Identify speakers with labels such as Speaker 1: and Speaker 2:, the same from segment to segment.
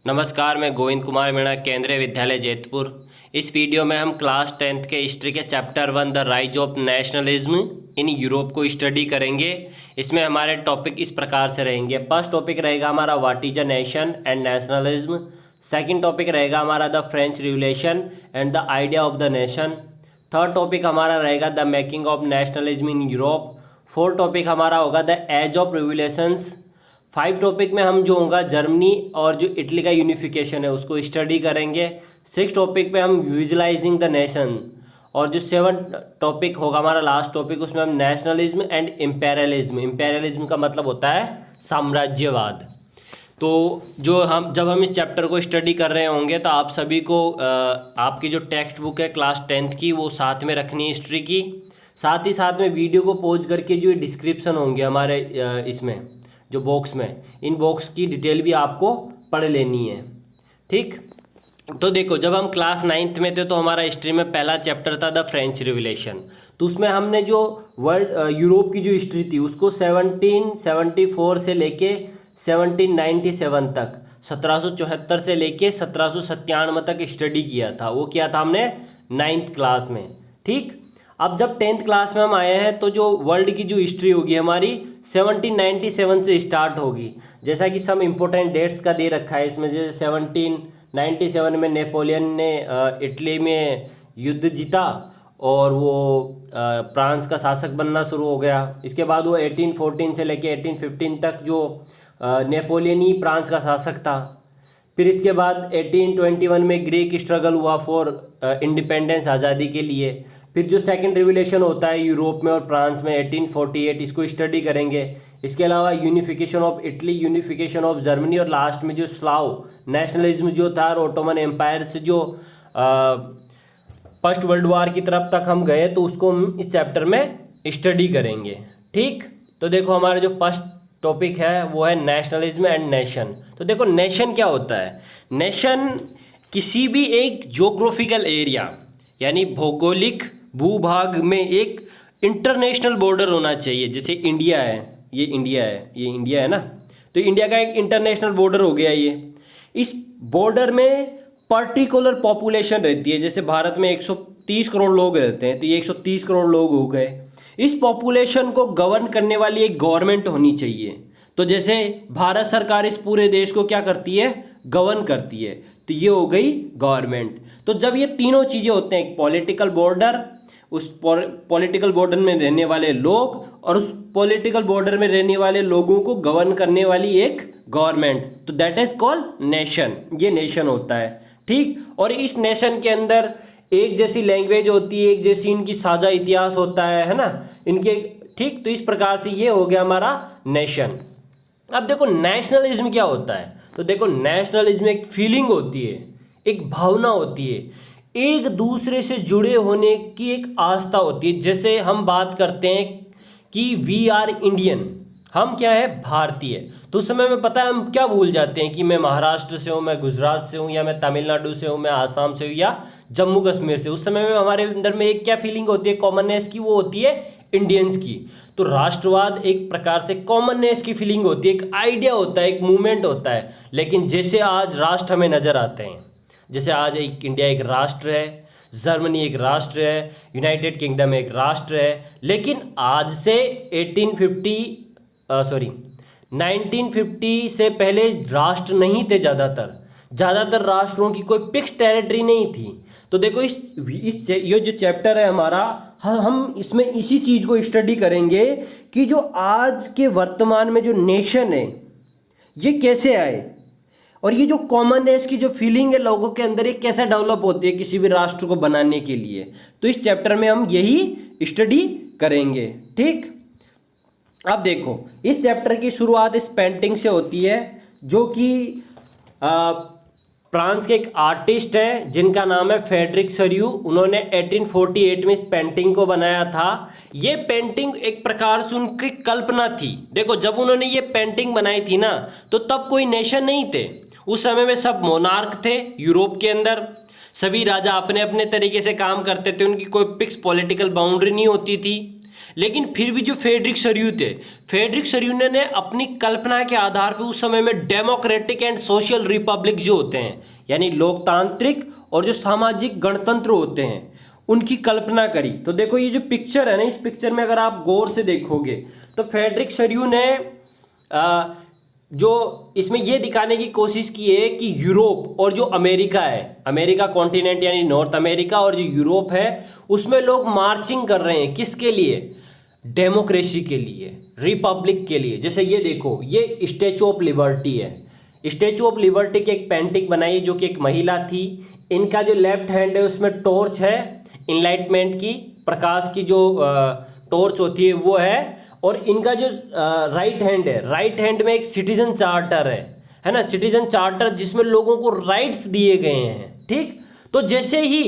Speaker 1: नमस्कार, मैं गोविंद कुमार मीणा, केंद्रीय विद्यालय जैतपुर। इस वीडियो में हम क्लास 10th के हिस्ट्री के chapter 1 the rise of nationalism in Europe को स्टडी करेंगे। इसमें हमारे टॉपिक इस प्रकार से रहेंगे। फर्स्ट टॉपिक रहेगा हमारा what is a nation and nationalism. Second topic रहेगा हमारा the French revolution and the idea of the nation. Third topic हमारा रहेगा the making of nationalism in Europe. Fourth topic हमारा होगा the age of revolutions. 5 topic में हम जो होगा जर्मनी और जो इटली का यूनिफिकेशन है उसको स्टडी करेंगे। 6 टॉपिक में हम विजुलाइजिंग द नेशन, और जो 7 टॉपिक होगा हमारा लास्ट टॉपिक, उसमें हम नेशनलिज्म एंड इम्पेरियलिज्म। इम्पेरियलिज्म का मतलब होता है साम्राज्यवाद। तो जब हम इस चैप्टर को स्टडी कर रहे होंगे तो आप सभी को आपकी जो टेक्स्ट बुक है क्लास 10th की वो साथ में रखनी है हिस्ट्री की। साथ ही साथ में वीडियो को पॉज करके जो डिस्क्रिप्शन होंगे हमारे इसमें जो बॉक्स में, इन बॉक्स की डिटेल भी आपको पढ़ लेनी है। ठीक, तो देखो, जब हम क्लास 9th में थे तो हमारा हिस्ट्री में पहला चैप्टर था द फ्रेंच रिवोल्यूशन। तो उसमें हमने जो यूरोप की जो हिस्ट्री थी उसको 1774 से लेके 1797 तक, 1774 से लेके 1797 तक स्टडी किया था। वो किया था हमने 9th क्लास में। ठीक, अब जब 10th क्लास में हम आए हैं तो जो वर्ल्ड की जो हिस्ट्री होगी हमारी 1797 से स्टार्ट होगी। जैसा कि सब इम्पोर्टेंट डेट्स का दे रखा है इसमें, जैसे 1797 में नेपोलियन ने इटली में युद्ध जीता और वो फ्रांस का शासक बनना शुरू हो गया। इसके बाद वो 1814 से लेके 1815 तक जो नेपोलियन ही फ्रांस का शासक था। फिर इसके बाद 1821 में ग्रीक स्ट्रगल हुआ फॉर इंडिपेंडेंस, आज़ादी के लिए। फिर जो सेकंड रिवोल्यूशन होता है यूरोप में और फ्रांस में 1848, इसको स्टडी करेंगे। इसके अलावा unification of Italy, unification of Germany, और लास्ट में जो स्लाव नेशनलिज्म जो था ओटोमन एम्पायर से जो फर्स्ट वर्ल्ड वॉर की तरफ तक हम गए, तो उसको हम इस चैप्टर में स्टडी करेंगे। ठीक, तो देखो हमारा जो फर्स्ट टॉपिक है वो है नेशनलिज्म एंड नेशन। तो देखो नेशन क्या होता है। नेशन किसी भी एक ज्योग्राफिकल एरिया यानी भौगोलिक भूभाग में एक इंटरनेशनल बॉर्डर होना चाहिए। जैसे इंडिया है, ये इंडिया है, ये इंडिया है ना, तो इंडिया का एक इंटरनेशनल बॉर्डर हो गया ये। इस बॉर्डर में पर्टिकुलर पॉपुलेशन रहती है। जैसे भारत में 130 करोड़ लोग रहते हैं, तो ये 130 करोड़ लोग हो गए। इस पॉपुलेशन को गवर्न करने वाली एक गवर्नमेंट होनी चाहिए। तो जैसे भारत सरकार इस पूरे देश को क्या करती है, गवर्न करती है, तो ये हो गई गवर्नमेंट। तो जब ये तीनों चीज़ें होते हैं, एक पॉलिटिकल बॉर्डर, उस पॉलिटिकल बॉर्डर में रहने वाले लोग, और उस पॉलिटिकल बॉर्डर में रहने वाले लोगों को गवर्न करने वाली एक गवर्नमेंट, तो दैट इज कॉल्ड नेशन। ये नेशन होता है। ठीक, और इस नेशन के अंदर एक जैसी लैंग्वेज होती है, एक जैसी इनकी साझा इतिहास होता है ना इनके। ठीक, तो इस प्रकार से ये हो गया हमारा नेशन। अब देखो नेशनलिज्म क्या होता है। तो देखो नेशनलिज्म एक फीलिंग होती है, एक भावना होती है, एक दूसरे से जुड़े होने की एक आस्था होती है। जैसे हम बात करते हैं कि वी आर इंडियन, हम क्या है, भारतीय। तो उस समय में पता है हम क्या भूल जाते हैं कि मैं महाराष्ट्र से हूँ, मैं गुजरात से हूँ, या मैं तमिलनाडु से हूँ, मैं आसाम से हूँ, या जम्मू कश्मीर से। उस समय में हमारे अंदर में एक क्या फीलिंग होती है, कॉमननेस की, वो होती है इंडियंस की। तो राष्ट्रवाद एक प्रकार से कॉमननेस की फीलिंग होती है, एक आइडिया होता है, एक मूवमेंट होता है। लेकिन जैसे आज राष्ट्र हमें नजर आते हैं, जैसे आज एक इंडिया एक राष्ट्र है, जर्मनी एक राष्ट्र है, यूनाइटेड किंगडम एक राष्ट्र है। लेकिन आज से 1950 से पहले राष्ट्र नहीं थे। ज़्यादातर राष्ट्रों की कोई फिक्स टेरिटरी नहीं थी। तो देखो ये जो चैप्टर है हमारा, हम इसमें इसी चीज़ को स्टडी करेंगे कि जो आज के वर्तमान में जो नेशन है ये कैसे आए, और ये जो कॉमननेस की जो फीलिंग है लोगों के अंदर, ये कैसे डेवलप होती है किसी भी राष्ट्र को बनाने के लिए। तो इस चैप्टर में हम यही स्टडी करेंगे। ठीक, अब देखो इस चैप्टर की शुरुआत इस पेंटिंग से होती है, जो कि फ्रांस के एक आर्टिस्ट हैं जिनका नाम है फ्रेडरिक सरियू। उन्होंने 1848 में इस पेंटिंग को बनाया था। ये पेंटिंग एक प्रकार से उनकी कल्पना थी। देखो जब उन्होंने ये पेंटिंग बनाई थी ना, तो तब कोई नेशन नहीं थे। उस समय में सब मोनार्क थे यूरोप के अंदर, सभी राजा अपने अपने तरीके से काम करते थे, उनकी कोई फिक्स पॉलिटिकल बाउंड्री नहीं होती थी। लेकिन फिर भी जो फ्रेडरिक सरियू थे, फ्रेडरिक सरियू ने अपनी कल्पना के आधार पर उस समय में डेमोक्रेटिक एंड सोशल रिपब्लिक जो होते हैं, यानी लोकतांत्रिक और जो सामाजिक गणतंत्र होते हैं, उनकी कल्पना करी। तो देखो ये जो पिक्चर है ना, इस पिक्चर में अगर आप गौर से देखोगे तो फ्रेडरिक सरियू ने जो इसमें ये दिखाने की कोशिश की है कि यूरोप और जो अमेरिका है, अमेरिका कॉन्टिनेंट यानी नॉर्थ अमेरिका और जो यूरोप है, उसमें लोग मार्चिंग कर रहे हैं किसके लिए? डेमोक्रेसी के लिए, रिपब्लिक के लिए। जैसे ये देखो, ये स्टैचू ऑफ लिबर्टी है। स्टैचू ऑफ लिबर्टी की एक पेंटिंग बनाई है जो कि एक महिला थी। इनका जो लेफ्ट हैंड है उसमें टॉर्च है, इनलाइटमेंट की, प्रकाश की जो टॉर्च होती है वो है। और इनका जो राइट हैंड है, राइट हैंड में एक सिटीजन चार्टर है ना, सिटीजन चार्टर जिसमें लोगों को राइट्स दिए गए हैं। ठीक, तो जैसे ही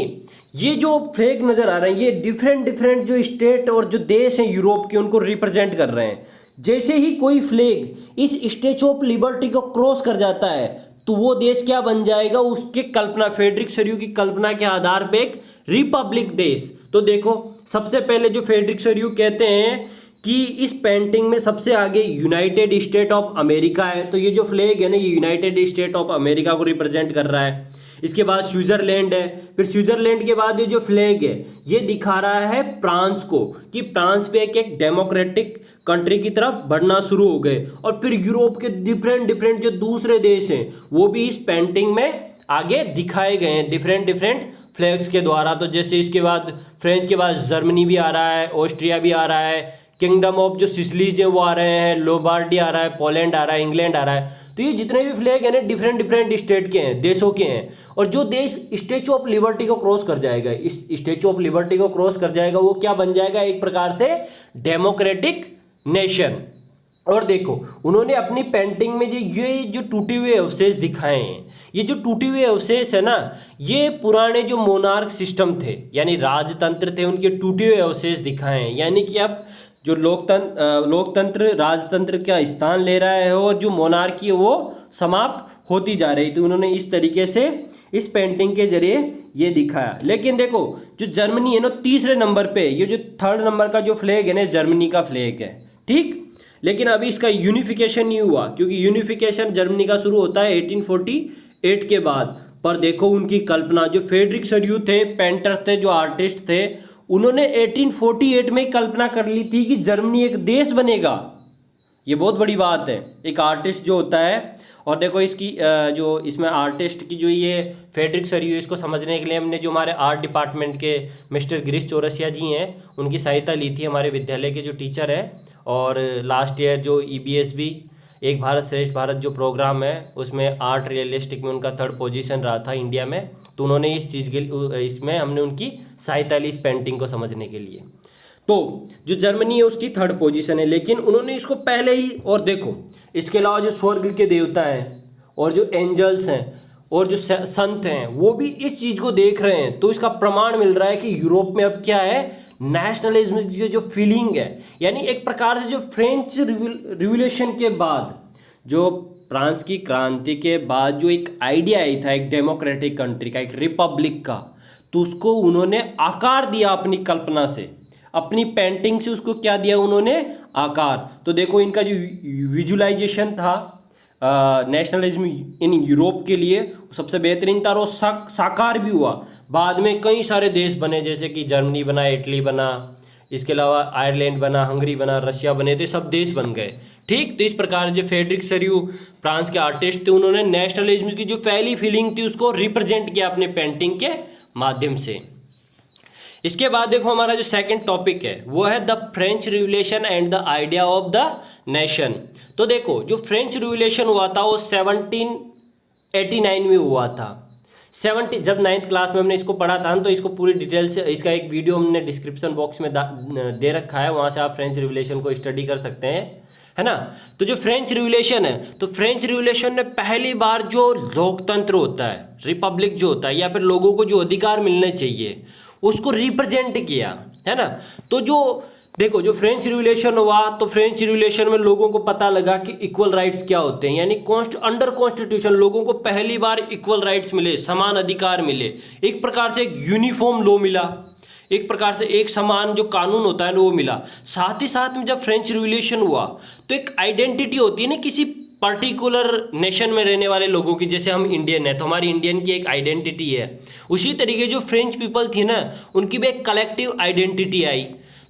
Speaker 1: ये जो फ्लैग नजर आ रहे हैं, ये डिफरेंट डिफरेंट जो स्टेट और जो देश हैं यूरोप के, उनको रिप्रेजेंट कर रहे हैं। जैसे ही कोई फ्लैग इस स्टैचू ऑफ लिबर्टी को क्रॉस कर जाता है तो वो देश क्या बन जाएगा? उसके कल्पना, फ्रेडरिक सरियू की कल्पना के आधार पे एक रिपब्लिक देश। तो देखो, सबसे पहले जो फ्रेडरिक सरियू कहते हैं कि इस पेंटिंग में सबसे आगे यूनाइटेड स्टेट ऑफ अमेरिका है। तो ये जो फ्लैग है ना, ये यूनाइटेड स्टेट ऑफ अमेरिका को रिप्रेजेंट कर रहा है। इसके बाद स्विट्जरलैंड है, फिर स्विट्जरलैंड के बाद ये जो फ्लैग है ये दिखा रहा है फ्रांस को, कि फ्रांस पे एक डेमोक्रेटिक कंट्री की तरफ बढ़ना शुरू हो गए। और फिर यूरोप के डिफरेंट डिफरेंट जो दूसरे देश हैं वो भी इस पेंटिंग में आगे दिखाए गए हैं डिफरेंट डिफरेंट फ्लैग्स के द्वारा। तो जैसे इसके बाद फ्रेंच के बाद जर्मनी भी आ रहा है, ऑस्ट्रिया भी आ रहा है, किंगडम ऑफ जो सिसिलीज है वो आ रहे हैं, लोम्बार्डी आ रहा है, पोलैंड आ रहा है, इंग्लैंड आ रहा है। तो ये जितने भी फ्लैग हैं ना, डिफरेंट डिफरेंट स्टेट के हैं, देशों के हैं। और जो देश स्टैचू ऑफ लिबर्टी को क्रॉस कर जाएगा, इस स्टैचू ऑफ लिबर्टी को क्रॉस कर जाएगा, वो क्या बन जाएगा? एक प्रकार से डेमोक्रेटिक नेशन। और देखो, उन्होंने अपनी पेंटिंग में ये जो टूटे हुए अवशेष दिखाए हैं, ये जो टूटे हुए अवशेष है ना, ये पुराने जो मोनार्क सिस्टम थे यानी राजतंत्र थे, उनके टूटे हुए अवशेष दिखाए हैं। यानी कि अब जो लोकतंत्र राजतंत्र का स्थान ले रहा है और जो मोनार्की है वो समाप्त होती जा रही थी। उन्होंने इस तरीके से इस पेंटिंग के जरिए ये दिखाया। लेकिन देखो, जो जर्मनी है ना, तीसरे नंबर पे, ये जो थर्ड नंबर का जो फ्लैग है ना, जर्मनी का फ्लैग है। ठीक, लेकिन अभी इसका यूनिफिकेशन नहीं हुआ, क्योंकि यूनिफिकेशन जर्मनी का शुरू होता है 1848 के बाद। पर देखो उनकी कल्पना, जो फ्रेडरिक सरियू थे, पेंटर थे, जो आर्टिस्ट थे, उन्होंने 1848 में कल्पना कर ली थी कि जर्मनी एक देश बनेगा। ये बहुत बड़ी बात है, एक आर्टिस्ट जो होता है। और देखो इसकी जो इसमें आर्टिस्ट की जो ये फ्रेडरिक सरियू, इसको समझने के लिए हमने जो हमारे आर्ट डिपार्टमेंट के मिस्टर गिरीश चौरसिया जी हैं, उनकी सहायता ली थी, हमारे विद्यालय के जो टीचर हैं। और लास्ट ईयर जो EBSB एक भारत श्रेष्ठ भारत जो प्रोग्राम है, उसमें आर्ट रियलिस्टिक में उनका 3rd पोजीशन रहा था इंडिया में। तो उन्होंने इस चीज़ के इसमें हमने उनकी सहायता ली इस पेंटिंग को समझने के लिए। तो जो जर्मनी है उसकी 3rd पोजीशन है, लेकिन उन्होंने इसको पहले ही। और देखो, इसके अलावा जो स्वर्ग के देवता हैं और जो एंजल्स हैं और जो संत हैं, वो भी इस चीज़ को देख रहे हैं। तो इसका प्रमाण मिल रहा है कि यूरोप में अब क्या है, नेशनलिज्म की जो फीलिंग है, यानी एक प्रकार से जो फ्रेंच रिवॉल्यूशन के बाद, जो फ्रांस की क्रांति के बाद जो एक आइडिया आई था एक डेमोक्रेटिक कंट्री का, एक रिपब्लिक का, तो उसको उन्होंने आकार दिया अपनी कल्पना से, अपनी पेंटिंग से उसको क्या दिया उन्होंने? आकार। तो देखो इनका जो विजुअलाइजेशन था नेशनलिज्म इन यूरोप के लिए, सबसे बेहतरीन था, और साकार भी हुआ। बाद में कई सारे देश बने, जैसे कि जर्मनी बना, इटली बना, इसके अलावा आयरलैंड बना, हंगरी बना, रशिया बने, तो सब देश बन गए। ठीक, तो इस प्रकार जो फ्रेडरिक सरियू फ्रांस के आर्टिस्ट थे, उन्होंने नेशनलिज्म की जो पहली फीलिंग थी उसको रिप्रेजेंट किया अपने पेंटिंग के माध्यम से। इसके बाद देखो हमारा जो सेकंड टॉपिक है वो है the French revolution and the idea of the nation. तो देखो, जो फ्रेंच रिवॉल्यूशन हुआ था वो 1789 में हुआ था। जब 9th क्लास में हमने इसको पढ़ा था, तो इसको पूरी डिटेल से, इसका एक वीडियो हमने डिस्क्रिप्शन बॉक्स में दे रखा है, वहाँ से आप फ्रेंच रिवॉल्यूशन को स्टडी कर सकते हैं, है ना। तो जो फ्रेंच रिवॉल्यूशन है, तो फ्रेंच रिवॉल्यूशन ने पहली बार जो लोकतंत्र होता है, रिपब्लिक जो होता है, या फिर लोगों को जो अधिकार मिलने चाहिए, उसको रिप्रेजेंट किया, है ना। तो जो देखो, जो फ्रेंच रिवॉल्यूशन हुआ, तो फ्रेंच रिवॉल्यूशन में लोगों को पता लगा कि इक्वल राइट्स क्या होते हैं, यानी अंडर कॉन्स्टिट्यूशन लोगों को पहली बार इक्वल राइट्स मिले, समान अधिकार मिले, एक प्रकार से एक यूनिफॉर्म लॉ मिला, एक प्रकार से एक समान जो कानून होता है ना वो मिला। साथ ही साथ में जब फ्रेंच रिवॉल्यूशन हुआ तो एक आइडेंटिटी होती है ना किसी पर्टिकुलर नेशन में रहने वाले लोगों की, जैसे हम इंडियन है तो हमारी इंडियन की एक आइडेंटिटी है, उसी तरीके जो फ्रेंच पीपल थी ना उनकी भी एक कलेक्टिव आइडेंटिटी आई।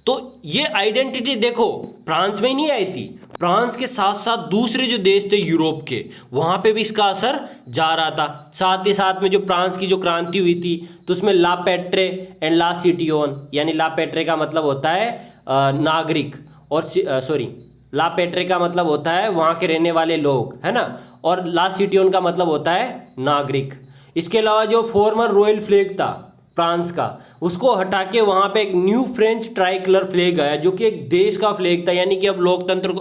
Speaker 1: तो ये आइडेंटिटी देखो फ्रांस में ही नहीं आई थी, फ्रांस के साथ साथ दूसरे जो देश थे यूरोप के वहाँ पे भी इसका असर जा रहा था। साथ ही साथ में जो फ्रांस की जो क्रांति हुई थी तो उसमें ला पेट्रे एंड ला सिटियोन, यानी ला पेट्रे का मतलब होता है नागरिक, और सॉरी ला पेट्रे का मतलब होता है वहाँ के रहने वाले लोग, है ना, और ला सिटियोन का मतलब होता है नागरिक। इसके अलावा जो फॉर्मर रॉयल फ्लैग था फ्रांस का, उसको हटा के वहाँ पे एक new French try colour flag आया जो कि एक देश का फ्लैग था, यानी कि अब लोकतंत्र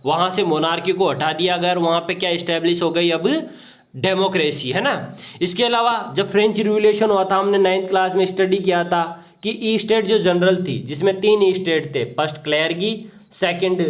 Speaker 1: वहाँ से मोनार्की को हटा दिया गया और वहाँ पे क्या इस्टेब्लिश हो गई अब डेमोक्रेसी, है ना। इसके अलावा जब फ्रेंच रिवॉल्यूशन हुआ था, हमने 9th क्लास में स्टडी किया था कि ई स्टेट जो जनरल थी जिसमें 3 ई स्टेट थे, फर्स्ट क्लेयर्गी, सेकंड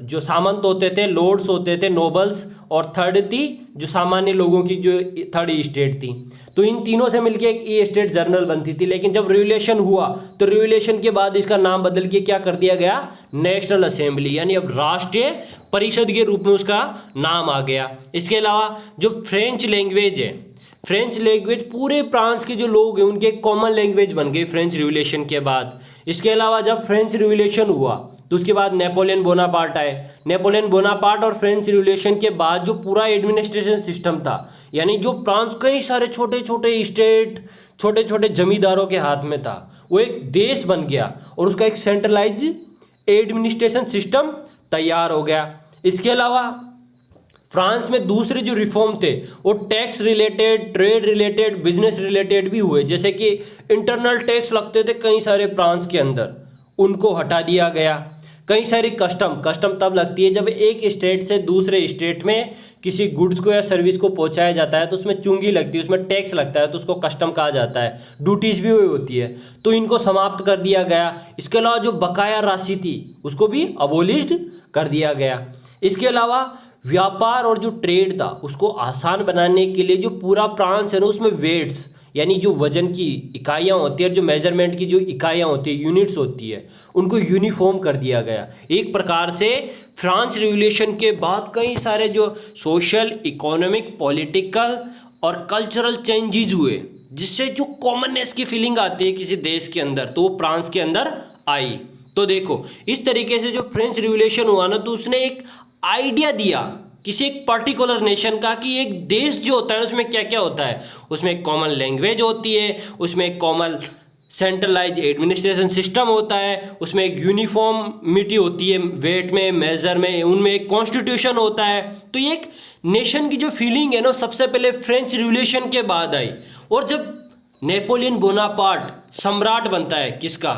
Speaker 1: जो सामंत होते थे लॉर्ड्स होते थे नोबल्स, और थर्ड थी जो सामान्य लोगों की जो थर्ड ई स्टेट थी। तो इन तीनों से मिलकर एक ई स्टेट जनरल बनती थी, लेकिन जब रिवॉल्यूशन हुआ तो रिवॉल्यूशन के बाद इसका नाम बदल के क्या कर दिया गया, नेशनल असेंबली, यानी अब राष्ट्रीय परिषद के रूप में उसका नाम आ गया। इसके अलावा जो फ्रेंच लैंग्वेज है, फ्रेंच लैंग्वेज पूरे फ्रांस के जो लोग हैं उनके एक कॉमन लैंग्वेज बन गई फ्रेंच रिवॉल्यूशन के बाद। इसके अलावा जब फ्रेंच रिवॉल्यूशन हुआ तो उसके बाद नेपोलियन बोनापार्ट आए। नेपोलियन बोनापार्ट और फ्रेंच रिवॉल्यूशन के बाद जो पूरा एडमिनिस्ट्रेशन सिस्टम था, यानी जो फ्रांस कई सारे छोटे छोटे स्टेट, छोटे छोटे जमींदारों के हाथ में था, वो एक देश बन गया और उसका एक सेंट्रलाइज एडमिनिस्ट्रेशन सिस्टम तैयार हो गया। इसके अलावा फ्रांस में दूसरे जो रिफॉर्म थे वो tax related, trade related, business related भी हुए, जैसे कि इंटरनल टैक्स लगते थे कई सारे फ्रांस के अंदर, उनको हटा दिया गया। कई सारी कस्टम तब लगती है जब एक स्टेट से दूसरे स्टेट में किसी गुड्स को या सर्विस को पहुंचाया जाता है तो उसमें चुंगी लगती है, उसमें टैक्स लगता है, तो उसको कस्टम कहा जाता है। ड्यूटीज भी हुई होती है, तो इनको समाप्त कर दिया गया। इसके अलावा जो बकाया राशि थी उसको भी अबोलिश्ड कर दिया गया। इसके अलावा व्यापार और जो ट्रेड था उसको आसान बनाने के लिए जो पूरा फ्रांस है ना उसमें वेट्स, यानी जो वजन की इकाइयाँ होती है और जो मेजरमेंट की जो इकाइयाँ होती है, यूनिट्स होती है, उनको यूनिफॉर्म कर दिया गया। एक प्रकार से फ्रांस रिवॉल्यूशन के बाद कई सारे जो सोशल, इकोनॉमिक, पॉलिटिकल और कल्चरल चेंजेस हुए, जिससे जो कॉमननेस की फीलिंग आती है किसी देश के अंदर, तो वो फ्रांस के अंदर आई। तो देखो इस तरीके से जो फ्रेंच रिवॉल्यूशन हुआ ना, तो उसने एक आइडिया दिया किसी एक पर्टिकुलर नेशन का कि एक देश जो होता है उसमें क्या क्या होता है। उसमें एक कॉमन लैंग्वेज होती है, उसमें एक कॉमन सेंट्रलाइज एडमिनिस्ट्रेशन सिस्टम होता है, उसमें एक यूनिफॉर्मिटी होती है वेट में, मेजर में, उनमें एक कॉन्स्टिट्यूशन होता है। तो ये एक नेशन की जो फीलिंग है ना सबसे पहले फ्रेंच रिवॉल्यूशन के बाद आई। और जब नेपोलियन बोनापार्ट सम्राट बनता है किसका,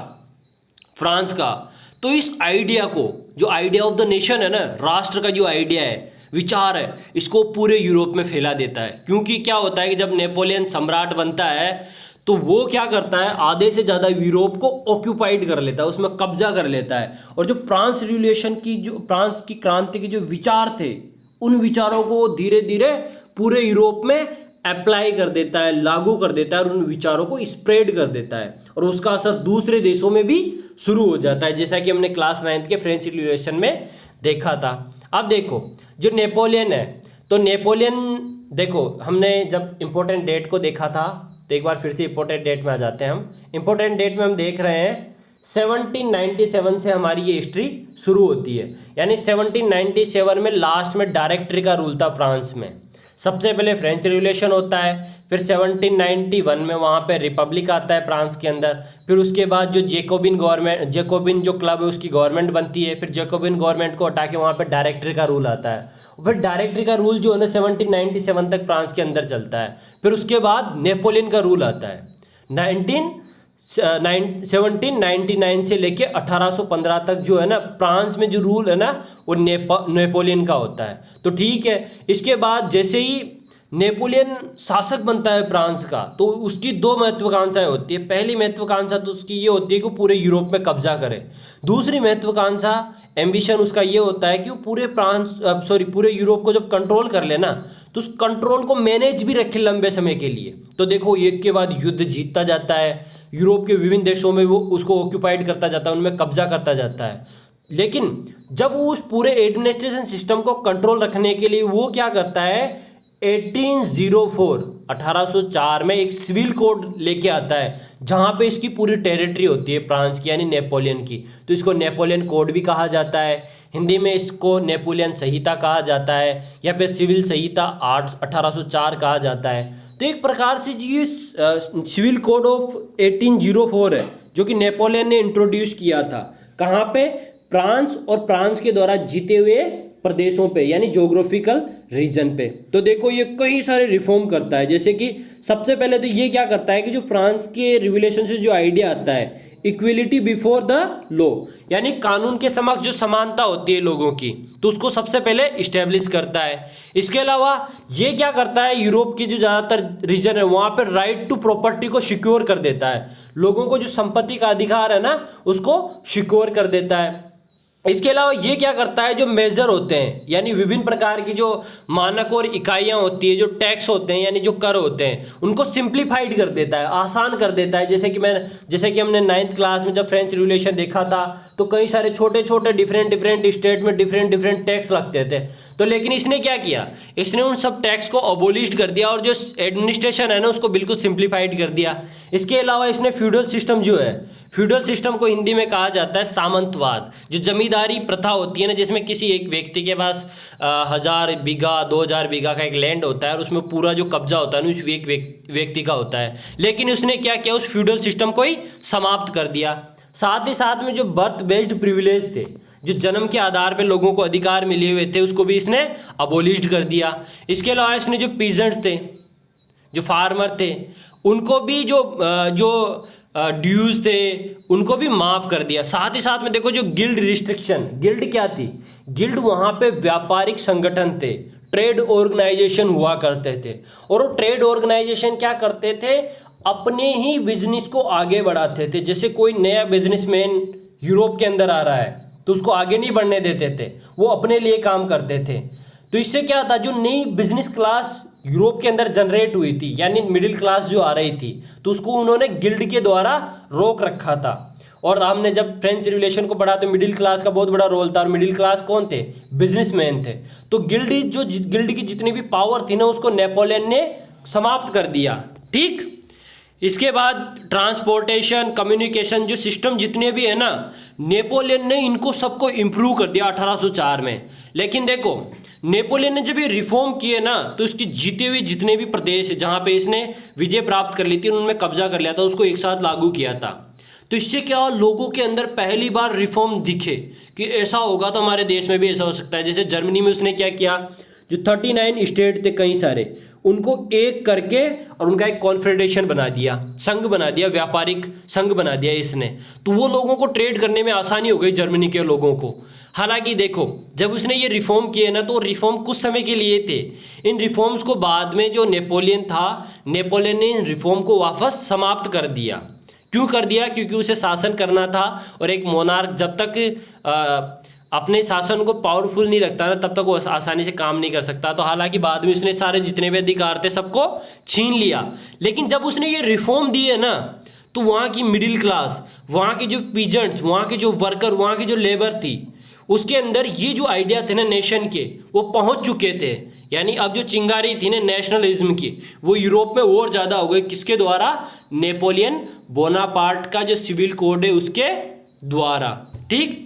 Speaker 1: फ्रांस का, तो इस आइडिया को, जो आइडिया ऑफ द नेशन है ना, राष्ट्र का जो आइडिया है, विचार है, इसको पूरे यूरोप में फैला देता है। क्योंकि क्या होता है कि जब नेपोलियन सम्राट बनता है तो वो क्या करता है, आधे से ज़्यादा यूरोप को ऑक्यूपाइड कर लेता है, उसमें कब्जा कर लेता है। और जो फ्रांस रिवॉल्यूशन की, जो फ्रांस की क्रांति के जो विचार थे, उन विचारों को धीरे धीरे पूरे यूरोप में अप्लाई कर देता है, लागू कर देता है और उन विचारों को स्प्रेड कर देता है, और उसका असर दूसरे देशों में भी शुरू हो जाता है, जैसा कि हमने क्लास 9th के फ्रेंच रिवॉल्यूशन में देखा था। अब देखो जो नेपोलियन है, तो नेपोलियन देखो हमने जब इम्पोर्टेंट डेट को देखा था, तो एक बार फिर से इम्पोर्टेंट डेट में आ जाते हैं हम। इम्पोर्टेंट डेट में हम देख रहे हैं 1797 से हमारी ये हिस्ट्री शुरू होती है, यानी 1797 में लास्ट में डायरेक्टरी का रूल था फ्रांस में। सबसे पहले फ्रेंच रिवॉल्यूशन होता है, फिर 1791 में वहाँ पे रिपब्लिक आता है फ्रांस के अंदर, फिर उसके बाद जो जेकोबिन गवर्नमेंट, जेकोबिन जो क्लब है उसकी गवर्नमेंट बनती है, फिर जेकोबिन गवर्नमेंट को हटा के वहाँ पे डायरेक्टरी का रूल आता है, फिर डायरेक्टरी का रूल जो है ना 1797 तक फ्रांस के अंदर चलता है। फिर उसके बाद नेपोलियन का रूल आता है 1799 से लेके 1815 तक जो है ना फ्रांस में जो रूल है ना वो नेपोलियन का होता है। तो ठीक है, इसके बाद जैसे ही नेपोलियन शासक बनता है फ्रांस का, तो उसकी 2 महत्वाकांक्षाएं होती है। पहली महत्वाकांक्षा तो उसकी ये होती है कि पूरे यूरोप में कब्जा करे। दूसरी महत्वाकांक्षा एम्बिशन उसका ये होता है कि वो पूरे यूरोप को जब कंट्रोल कर लेना तो उस कंट्रोल को मैनेज भी रखे लंबे समय के लिए। तो देखो एक के बाद युद्ध जीतता जाता है, यूरोप के विभिन्न देशों में वो उसको ऑक्यूपाइड करता जाता है, उनमें कब्जा करता जाता है। लेकिन जब वो उस पूरे एडमिनिस्ट्रेशन सिस्टम को कंट्रोल रखने के लिए वो क्या करता है, 1804 में एक सिविल कोड लेके आता है जहाँ पे इसकी पूरी टेरिटरी होती है फ्रांस की, यानी नेपोलियन की। तो इसको नेपोलियन कोड भी कहा जाता है, हिंदी में इसको नेपोलियन संहिता कहा जाता है या फिर सिविल संहिता 1804 कहा जाता है। तो एक प्रकार से ये सिविल कोड ऑफ 1804 है जो कि नेपोलियन ने इंट्रोड्यूस किया था। कहाँ पे? फ्रांस और फ्रांस के द्वारा जीते हुए प्रदेशों पे, यानी ज्योग्राफिकल रीजन पे। तो देखो ये कई सारे रिफॉर्म करता है, जैसे कि सबसे पहले तो ये क्या करता है कि जो फ्रांस के रिवोल्यूशन से जो आइडिया आता है इक्वलिटी बिफोर द लॉ, यानी कानून के समक्ष जो समानता होती है लोगों की, तो उसको सबसे पहले इस्टेब्लिश करता है। इसके अलावा ये क्या करता है, यूरोप के जो ज़्यादातर रीजन है वहाँ पर राइट टू प्रॉपर्टी को सिक्योर कर देता है, लोगों को जो संपत्ति का अधिकार है ना उसको सिक्योर कर देता है। इसके अलावा ये क्या करता है, जो मेजर होते हैं यानी विभिन्न प्रकार की जो मानक और इकाइयाँ होती है, जो टैक्स होते हैं यानी जो कर होते हैं, उनको सिंप्लीफाइड कर देता है, आसान कर देता है। जैसे कि हमने 9th क्लास में जब फ्रेंच रिवोल्यूशन देखा था तो कई सारे छोटे छोटे डिफरेंट स्टेट में डिफरेंट टैक्स लगते थे। तो लेकिन इसने क्या किया, इसने उन सब टैक्स को अबोलिश कर दिया और जो एडमिनिस्ट्रेशन है ना उसको बिल्कुल सिंप्लीफाइड कर दिया। इसके अलावा इसने फ्यूडल सिस्टम जो है, फ्यूडल सिस्टम को हिंदी में कहा जाता है सामंतवाद, जो जमींदारी प्रथा होती है ना, जिसमें किसी एक व्यक्ति के पास 1000 बीघा 2000 बीघा का एक लैंड होता है और उसमें पूरा जो कब्जा होता है ना उस एक व्यक्ति का होता है। लेकिन उसने क्या किया, उस फ्यूडल सिस्टम को ही समाप्त कर दिया। साथ ही साथ में जो बर्थ बेस्ड प्रिविलेज थे, जो जन्म के आधार पे लोगों को अधिकार मिले हुए थे, उसको भी इसने अबोलिश कर दिया। इसके अलावा इसने जो पीजेंट्स थे, जो फार्मर थे, उनको भी जो ड्यूज थे उनको भी माफ़ कर दिया। साथ ही साथ में देखो जो गिल्ड रिस्ट्रिक्शन, गिल्ड क्या थी, गिल्ड वहाँ पे व्यापारिक संगठन थे, ट्रेड ऑर्गेनाइजेशन हुआ करते थे। और वो ट्रेड ऑर्गेनाइजेशन क्या करते थे, अपने ही बिजनेस को आगे बढ़ाते थे। जैसे कोई नया बिजनेसमैन यूरोप के अंदर आ रहा है तो उसको आगे नहीं बढ़ने देते थे, वो अपने लिए काम करते थे। तो इससे क्या था, जो नई बिजनेस क्लास यूरोप के अंदर जनरेट हुई थी यानी मिडिल क्लास जो आ रही थी, तो उसको उन्होंने गिल्ड के द्वारा रोक रखा था। और हमने जब फ्रेंच रिवोल्यूशन को पढ़ा तो मिडिल क्लास का बहुत बड़ा रोल था, और मिडिल क्लास कौन थे, बिजनेसमैन थे। तो गिल्ड की जितनी भी पावर थी ना उसको नेपोलियन ने समाप्त कर दिया। ठीक, इसके बाद ट्रांसपोर्टेशन, कम्युनिकेशन जो सिस्टम जितने भी है ना, नेपोलियन ने इनको सबको इम्प्रूव कर दिया 1804 में। लेकिन देखो नेपोलियन ने जब ये रिफॉर्म किए ना तो इसकी जीते हुए जितने भी प्रदेश जहाँ पे इसने विजय प्राप्त कर ली थी उनमें कब्जा कर लिया था, उसको एक साथ लागू किया था। तो इससे क्या हुआ, लोगों के अंदर पहली बार रिफॉर्म दिखे कि ऐसा होगा तो हमारे देश में भी ऐसा हो सकता है। जैसे जर्मनी में उसने क्या किया, जो 39 स्टेट थे कई सारे, उनको एक करके और उनका एक कॉन्फेडरेशन बना दिया, संघ बना दिया, व्यापारिक संघ बना दिया इसने। तो वो लोगों को ट्रेड करने में आसानी हो गई जर्मनी के लोगों को। हालांकि देखो जब उसने ये रिफॉर्म किए ना तो रिफॉर्म कुछ समय के लिए थे। इन रिफॉर्म्स को बाद में जो नेपोलियन था, नेपोलियन ने इन रिफॉर्म को वापस समाप्त कर दिया। क्यों कर दिया, क्योंकि उसे शासन करना था और एक मोनार्क जब तक अपने शासन को पावरफुल नहीं रखता ना तब तक वो आसानी से काम नहीं कर सकता। तो हालांकि बाद में उसने सारे जितने भी अधिकार थे सबको छीन लिया। लेकिन जब उसने ये रिफॉर्म दिए ना तो वहाँ की मिडिल क्लास, वहाँ के जो पीजेंट्स, वहाँ के जो वर्कर, वहाँ की जो लेबर थी, उसके अंदर ये जो आइडिया थे ना नेशन के, वो पहुँच चुके थे। यानी अब जो चिंगारी थी ना नेशनलिज्म की, वो यूरोप में और ज़्यादा हो गई। किसके द्वारा, नेपोलियन बोनापार्ट का जो सिविल कोड है उसके द्वारा। ठीक,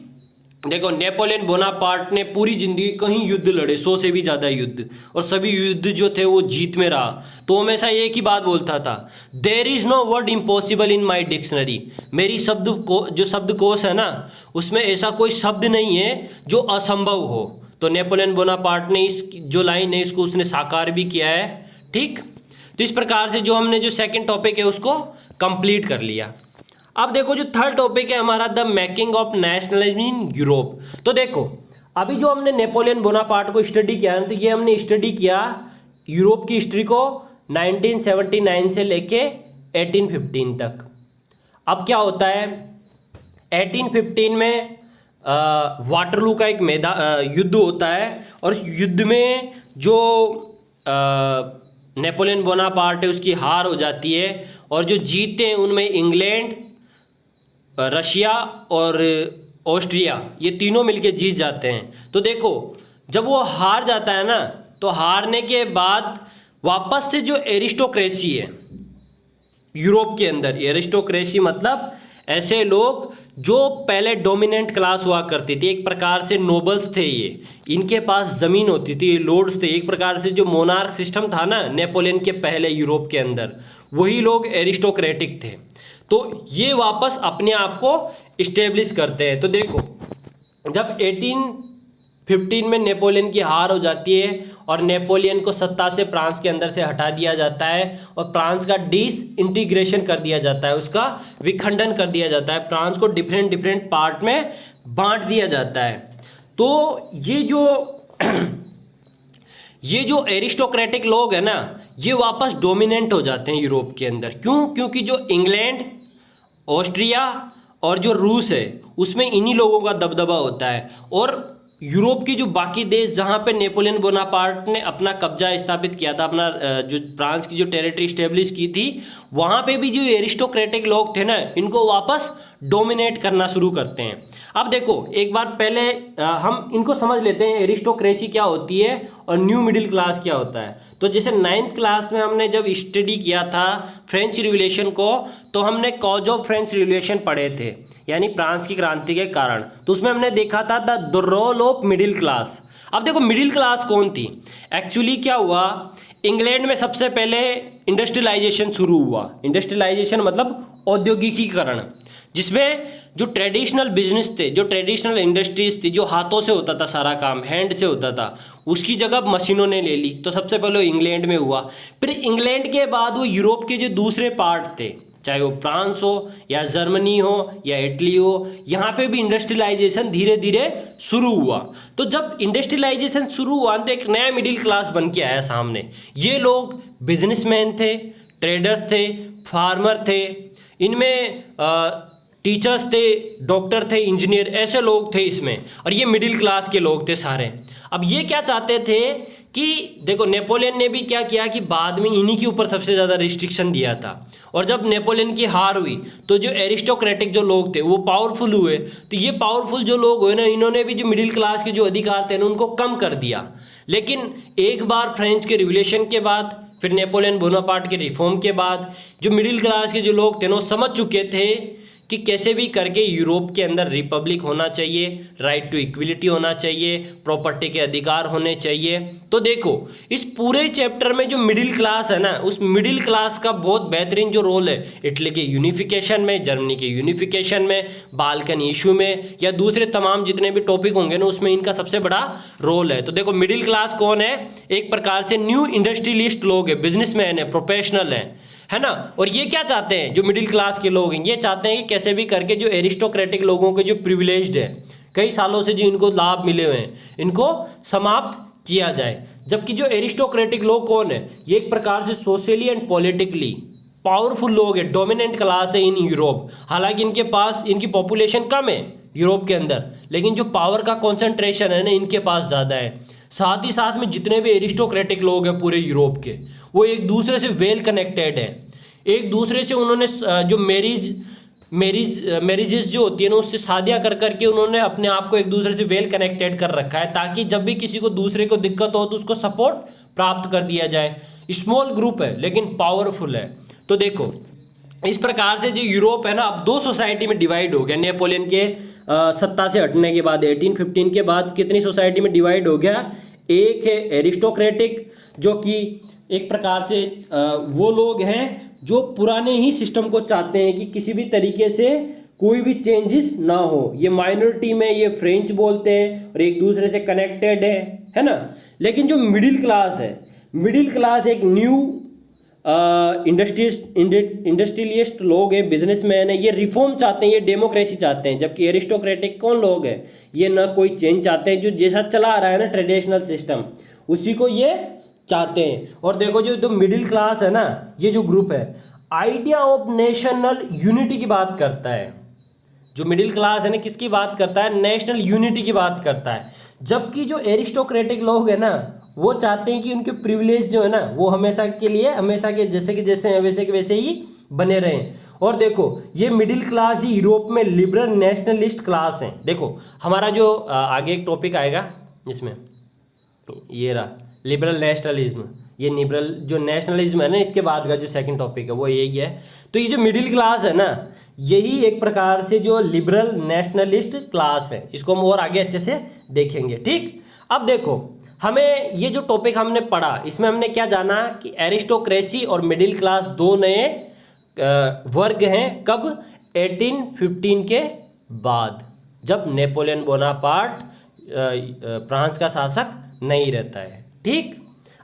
Speaker 1: देखो नेपोलियन बोनापार्ट ने पूरी जिंदगी कहीं युद्ध लड़े, 100 से भी ज़्यादा युद्ध, और सभी युद्ध जो थे वो जीत में रहा। तो हमेशा एक ही बात बोलता था, there is no word impossible in my dictionary. मेरी जो शब्दकोश है ना उसमें ऐसा कोई शब्द नहीं है जो असंभव हो। तो नेपोलियन बोनापार्ट ने इस जो लाइन है इसको उसने साकार भी किया है। ठीक, तो इस प्रकार से जो हमने जो सेकंड टॉपिक है उसको कंप्लीट कर लिया। अब देखो जो थर्ड टॉपिक है हमारा, the making of nationalism in Europe. तो देखो अभी जो हमने नेपोलियन बोनापार्ट को स्टडी किया है तो ये हमने स्टडी किया यूरोप की हिस्ट्री को 1979 से लेके 1815 तक। अब क्या होता है, 1815 में वाटरलू का एक युद्ध होता है, और युद्ध में जो नेपोलियन बोनापार्ट है उसकी हार हो जाती है, और जो जीतते हैं उनमें इंग्लैंड, रशिया और ऑस्ट्रिया, ये तीनों मिलके जीत जाते हैं। तो देखो जब वो हार जाता है ना, तो हारने के बाद वापस से जो एरिस्टोक्रेसी है यूरोप के अंदर, एरिस्टोक्रेसी मतलब ऐसे लोग जो पहले डोमिनेंट क्लास हुआ करती थी, एक प्रकार से नोबल्स थे ये, इनके पास ज़मीन होती थी, लॉर्ड्स थे, एक प्रकार से जो मोनार्क सिस्टम था ना नेपोलियन के पहले यूरोप के अंदर, वही लोग एरिस्टोक्रेटिक थे। तो ये वापस अपने आप को इस्टेब्लिश करते हैं। तो देखो जब 1815 में नेपोलियन की हार हो जाती है और नेपोलियन को सत्ता से फ्रांस के अंदर से हटा दिया जाता है और फ्रांस का डिसइंटीग्रेशन कर दिया जाता है, उसका विखंडन कर दिया जाता है, फ्रांस को डिफरेंट डिफरेंट पार्ट में बांट दिया जाता है। तो ये जो एरिस्टोक्रेटिक लोग हैं ना, ये वापस डोमिनेंट हो जाते हैं यूरोप के अंदर। क्यों? क्योंकि जो इंग्लैंड, ऑस्ट्रिया और जो रूस है उसमें इन्हीं लोगों का दबदबा होता है, और यूरोप की जो बाकी देश जहाँ पे नेपोलियन बोनापार्ट ने अपना कब्जा स्थापित किया था, अपना जो फ्रांस की जो टेरिटरी स्टेब्लिश की थी, वहाँ पे भी जो एरिस्टोक्रेटिक लोग थे ना, इनको वापस डोमिनेट करना शुरू करते हैं। अब देखो एक बार पहले हम इनको समझ लेते हैं, एरिस्टोक्रेसी क्या होती है और न्यू मिडिल क्लास क्या होता है। तो जैसे 9th क्लास में हमने जब स्टडी किया था फ्रेंच रिवॉल्यूशन को, तो हमने कॉज ऑफ फ्रेंच रिवॉल्यूशन पढ़े थे, यानी फ्रांस की क्रांति के कारण। तो उसमें हमने देखा था the role of middle class. अब देखो मिडिल क्लास कौन थी? एक्चुअली क्या हुआ, इंग्लैंड में सबसे पहले इंडस्ट्रियलाइजेशन शुरू हुआ। इंडस्ट्रियलाइजेशन मतलब औद्योगिकीकरण, जिसमें जो ट्रेडिशनल बिजनेस थे, जो ट्रेडिशनल इंडस्ट्रीज थी, जो हाथों से होता था सारा काम, हैंड से होता था, उसकी जगह मशीनों ने ले ली। तो सबसे पहले इंग्लैंड में हुआ। फिर इंग्लैंड के बाद वो यूरोप के जो दूसरे पार्ट थे, चाहे वो फ्रांस हो या जर्मनी हो या इटली हो, यहाँ पे भी इंडस्ट्रियलाइजेशन धीरे धीरे शुरू हुआ। तो जब इंडस्ट्रियलाइजेशन शुरू हुआ तो एक नया मिडिल क्लास बन के आया सामने। ये लोग बिजनेसमैन थे, ट्रेडर्स थे, फार्मर थे, इनमें टीचर्स थे, डॉक्टर थे, इंजीनियर, ऐसे लोग थे इसमें, और ये मिडिल क्लास के लोग थे सारे। अब ये क्या चाहते थे कि देखो नेपोलियन ने भी क्या किया कि बाद में इन्हीं के ऊपर सबसे ज़्यादा रिस्ट्रिक्शन दिया था, और जब नेपोलियन की हार हुई तो जो एरिस्टोक्रेटिक जो लोग थे वो पावरफुल हुए। तो ये पावरफुल जो लोग हुए ना, इन्होंने भी जो मिडिल क्लास के जो अधिकार थे ना उनको कम कर दिया। लेकिन एक बार फ्रेंच के रिवॉल्यूशन के बाद, फिर नेपोलियन बोनापार्ट के रिफॉर्म के बाद, जो मिडिल क्लास के जो लोग थे ना वो समझ चुके थे कि कैसे भी करके यूरोप के अंदर रिपब्लिक होना चाहिए, राइट टू इक्वलिटी होना चाहिए, प्रॉपर्टी के अधिकार होने चाहिए। तो देखो इस पूरे चैप्टर में जो मिडिल क्लास है ना, उस मिडिल क्लास का बहुत बेहतरीन जो रोल है इटली के यूनिफिकेशन में, जर्मनी के यूनिफिकेशन में, बाल्कन इशू में, या दूसरे तमाम जितने भी टॉपिक होंगे ना उसमें इनका सबसे बड़ा रोल है। तो देखो मिडिल क्लास कौन है? एक प्रकार से न्यू इंडस्ट्रियलिस्ट लोग हैं, बिजनेसमैन है, प्रोफेशनल है ना। और ये क्या चाहते हैं, जो मिडिल क्लास के लोग हैं, ये चाहते हैं कि कैसे भी करके जो एरिस्टोक्रेटिक लोगों के जो प्रिविलेज्ड है, कई सालों से जो इनको लाभ मिले हुए हैं, इनको समाप्त किया जाए। जबकि जो एरिस्टोक्रेटिक लोग कौन है, ये एक प्रकार से सोशली एंड पॉलिटिकली पावरफुल लोग है, डोमिनेंट क्लास है इन यूरोप। हालांकि इनके पास, इनकी पॉपुलेशन कम है यूरोप के अंदर, लेकिन जो पावर का कॉन्सेंट्रेशन है ना इनके पास ज़्यादा है। साथ ही साथ में जितने भी एरिस्टोक्रेटिक लोग हैं पूरे यूरोप के, वो एक दूसरे से वेल कनेक्टेड है। एक दूसरे से उन्होंने जो मैरिजेस जो होती है ना, उससे शादियाँ कर करके उन्होंने अपने आप को एक दूसरे से वेल कनेक्टेड कर रखा है, ताकि जब भी किसी को दूसरे को दिक्कत हो तो उसको सपोर्ट प्राप्त कर दिया जाए। स्मॉल ग्रुप है लेकिन पावरफुल है। तो देखो इस प्रकार से जो यूरोप है ना, अब दो सोसाइटी में डिवाइड हो गया। नेपोलियन के सत्ता से हटने के बाद 1815 के बाद कितनी सोसाइटी में डिवाइड हो गया? एक है एरिस्टोक्रेटिक, जो कि एक प्रकार से वो लोग हैं जो पुराने ही सिस्टम को चाहते हैं कि किसी भी तरीके से कोई भी चेंजेस ना हो। ये माइनॉरिटी में ये फ्रेंच बोलते हैं और एक दूसरे से कनेक्टेड है ना। लेकिन जो मिडिल क्लास है, मिडिल क्लास एक न्यू इंडस्ट्रियलिस्ट लोग हैं, बिजनेसमैन है, ये रिफॉर्म चाहते हैं, ये डेमोक्रेसी चाहते हैं। जबकि एरिस्टोक्रेटिक कौन लोग हैं, ये ना कोई चेंज चाहते हैं, जो जैसा चला आ रहा है ना ट्रेडिशनल सिस्टम, उसी को ये चाहते हैं। और देखो जो मिडिल क्लास है ना, ये जो ग्रुप है, आइडिया ऑफ नेशनल यूनिटी की बात करता है। जो मिडिल क्लास है ना किसकी बात करता है, नेशनल यूनिटी की बात करता है। जबकि जो एरिस्टोक्रेटिक लोग हैं ना वो चाहते हैं कि उनके प्रिविलेज जो है ना वो हमेशा के लिए हमेशा के जैसे कि जैसे हैं वैसे के वैसे ही बने रहें। और देखो ये मिडिल क्लास ही यूरोप में लिबरल नेशनलिस्ट क्लास हैं। देखो हमारा जो आगे एक टॉपिक आएगा इसमें, ये रहा लिबरल नेशनलिज्म, ये लिबरल जो नेशनलिज्म है ना इसके बाद का जो सेकंड टॉपिक है वो यही है। तो ये जो मिडिल क्लास है ना यही एक प्रकार से जो लिबरल नेशनलिस्ट क्लास है, इसको हम और आगे अच्छे से देखेंगे। ठीक, अब देखो हमें ये जो टॉपिक हमने पढ़ा इसमें हमने क्या जाना कि एरिस्टोक्रेसी और मिडिल क्लास दो नए वर्ग हैं। कब? 1815 के बाद, जब नेपोलियन बोनापार्ट फ्रांस का शासक नहीं रहता है। ठीक,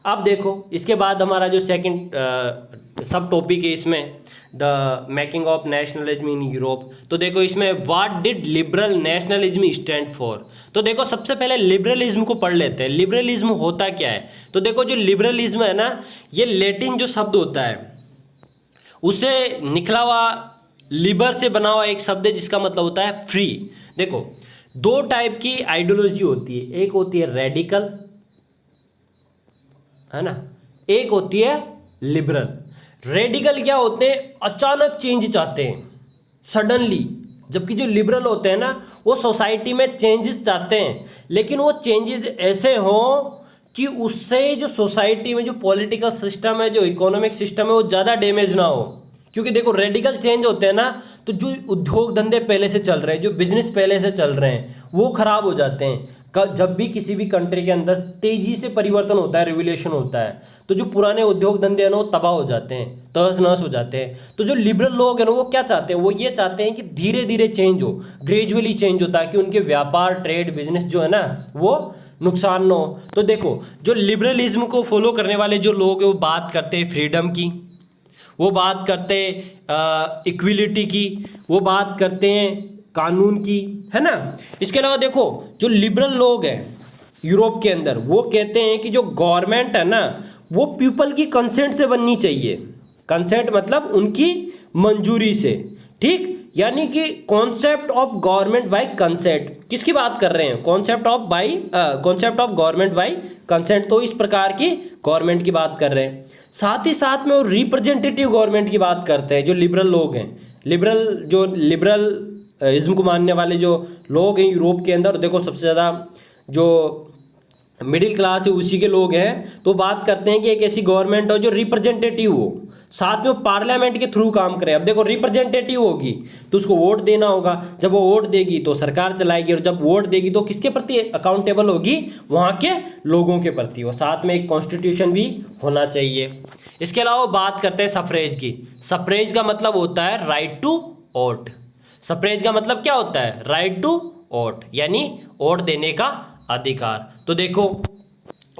Speaker 1: अब देखो इसके बाद हमारा जो सेकंड सब टॉपिक है इसमें the making of nationalism in Europe. तो देखो इसमें what did liberal nationalism stand for. तो देखो सबसे पहले लिबरलिज्म को पढ़ लेते हैं। लिबरलिज्म होता क्या है? तो देखो जो लिबरलिज्म है ना ये लैटिन जो शब्द होता है उसे निकला हुआ लिबर से बना हुआ एक शब्द है जिसका मतलब होता है फ्री। देखो दो टाइप की आइडियोलॉजी होती है, एक होती है रेडिकल है ना, एक होती है लिबरल। रेडिकल क्या होते हैं? अचानक चेंज चाहते हैं सडनली, जबकि जो लिबरल होते हैं ना वो सोसाइटी में चेंजेस चाहते हैं लेकिन वो चेंजेस ऐसे हों कि उससे जो सोसाइटी में जो पॉलिटिकल सिस्टम है, जो इकोनॉमिक सिस्टम है वो ज़्यादा डैमेज ना हो। क्योंकि देखो रेडिकल चेंज होते हैं ना तो जो उद्योग धंधे पहले से चल रहे हैं, जो बिजनेस पहले से चल रहे हैं वो खराब हो जाते हैं। जब भी किसी भी कंट्री के अंदर तेजी से परिवर्तन होता है, रिवोल्यूशन होता है, तो जो पुराने उद्योग धंधे हैं ना वो तबाह हो जाते हैं, तहस नहस हो जाते हैं। तो जो लिबरल लोग हैं ना वो क्या चाहते हैं? वो ये चाहते हैं कि धीरे धीरे चेंज हो, ग्रेजुअली चेंज हो, ताकि उनके व्यापार ट्रेड बिजनेस जो है ना वो नुकसान न हो। तो देखो जो लिबरलिज्म को फॉलो करने वाले जो लोग हैं वो बात करते हैं फ्रीडम की, वो बात करते हैं इक्विलिटी की, वो बात करते हैं कानून की, है ना। इसके अलावा देखो जो लिबरल लोग हैं यूरोप के अंदर वो कहते हैं कि जो गवर्नमेंट है ना वो पीपल की कंसेंट से बननी चाहिए। कंसेंट मतलब उनकी मंजूरी से। ठीक, यानी कि concept of government by consent. किसकी बात कर रहे हैं? Concept of government by consent. तो इस प्रकार की गवर्नमेंट की बात कर रहे हैं। साथ ही साथ में वो रिप्रेजेंटेटिव गवर्नमेंट की बात करते हैं जो लिबरल लोग हैं। लिबरल इज्म को मानने वाले जो लोग हैं यूरोप के अंदर, देखो सबसे ज़्यादा जो मिडिल क्लास है उसी के लोग हैं। तो बात करते हैं कि एक ऐसी गवर्नमेंट हो जो रिप्रेजेंटेटिव हो, साथ में पार्लियामेंट के थ्रू काम करे। अब देखो रिप्रेजेंटेटिव होगी तो उसको वोट देना होगा, जब वो वोट देगी तो सरकार चलाएगी, और जब वोट देगी तो किसके प्रति अकाउंटेबल होगी? वहाँ के लोगों के प्रति। और साथ में एक कॉन्स्टिट्यूशन भी होना चाहिए। इसके अलावा बात करते हैं सफरेज की। सफरेज का मतलब होता है राइट टू वोट। सफरेज का मतलब क्या होता है? राइट टू वोट, यानी वोट देने का अधिकार। तो देखो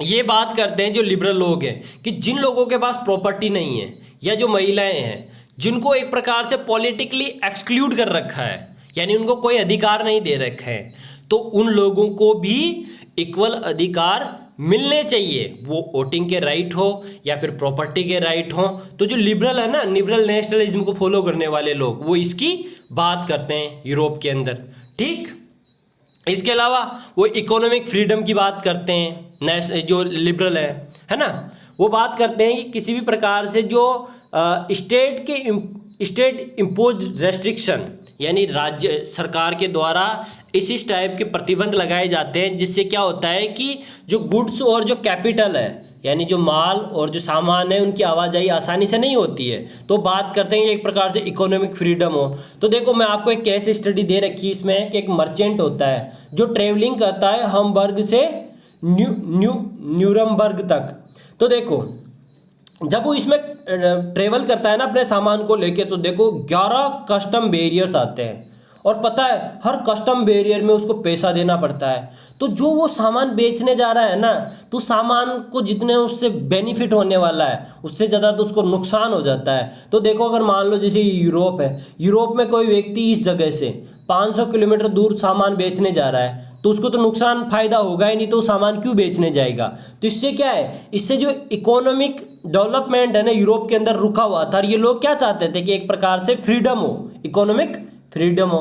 Speaker 1: ये बात करते हैं जो लिबरल लोग हैं कि जिन लोगों के पास प्रॉपर्टी नहीं है या जो महिलाएं हैं जिनको एक प्रकार से पॉलिटिकली एक्सक्लूड कर रखा है, यानी उनको कोई अधिकार नहीं दे रखा है, तो उन लोगों को भी इक्वल अधिकार मिलने चाहिए, वो वोटिंग के राइट हो या फिर प्रॉपर्टी के राइट हो। तो जो लिबरल है ना, लिबरल नेशनलिज्म को फॉलो करने वाले लोग वो इसकी बात करते हैं यूरोप के अंदर। ठीक, इसके अलावा वो इकोनॉमिक फ्रीडम की बात करते हैं। जो लिबरल है ना, वो बात करते हैं कि किसी भी प्रकार से जो स्टेट इम्पोज रेस्ट्रिक्शन, यानी राज्य सरकार के द्वारा इस टाइप के प्रतिबंध लगाए जाते हैं जिससे क्या होता है कि जो गुड्स और जो कैपिटल है, यानी जो माल और जो सामान है उनकी आवाजाही आसानी से नहीं होती है। तो बात करते हैं एक प्रकार से इकोनॉमिक फ्रीडम हो। तो देखो मैं आपको एक केस स्टडी दे रखी है इसमें कि एक मर्चेंट होता है जो ट्रेवलिंग करता है हमबर्ग से न्यूरमबर्ग तक। तो देखो जब वो इसमें ट्रेवल करता है ना अपने सामान को लेके, तो देखो 11 कस्टम बैरियर्स आते हैं, और पता है हर कस्टम बैरियर में उसको पैसा देना पड़ता है। तो जो वो सामान बेचने जा रहा है ना, तो सामान को जितने उससे बेनिफिट होने वाला है उससे ज़्यादा तो उसको नुकसान हो जाता है। तो देखो अगर मान लो जैसे यूरोप है, यूरोप में कोई व्यक्ति इस जगह से 500 किलोमीटर दूर सामान बेचने जा रहा है तो उसको तो नुकसान फायदा होगा ही नहीं, तो सामान क्यों बेचने जाएगा। तो इससे क्या है, इससे जो इकोनॉमिक डेवलपमेंट है ना यूरोप के अंदर रुका हुआ था। ये लोग क्या चाहते थे कि एक प्रकार से फ्रीडम हो, इकोनॉमिक फ्रीडम हो।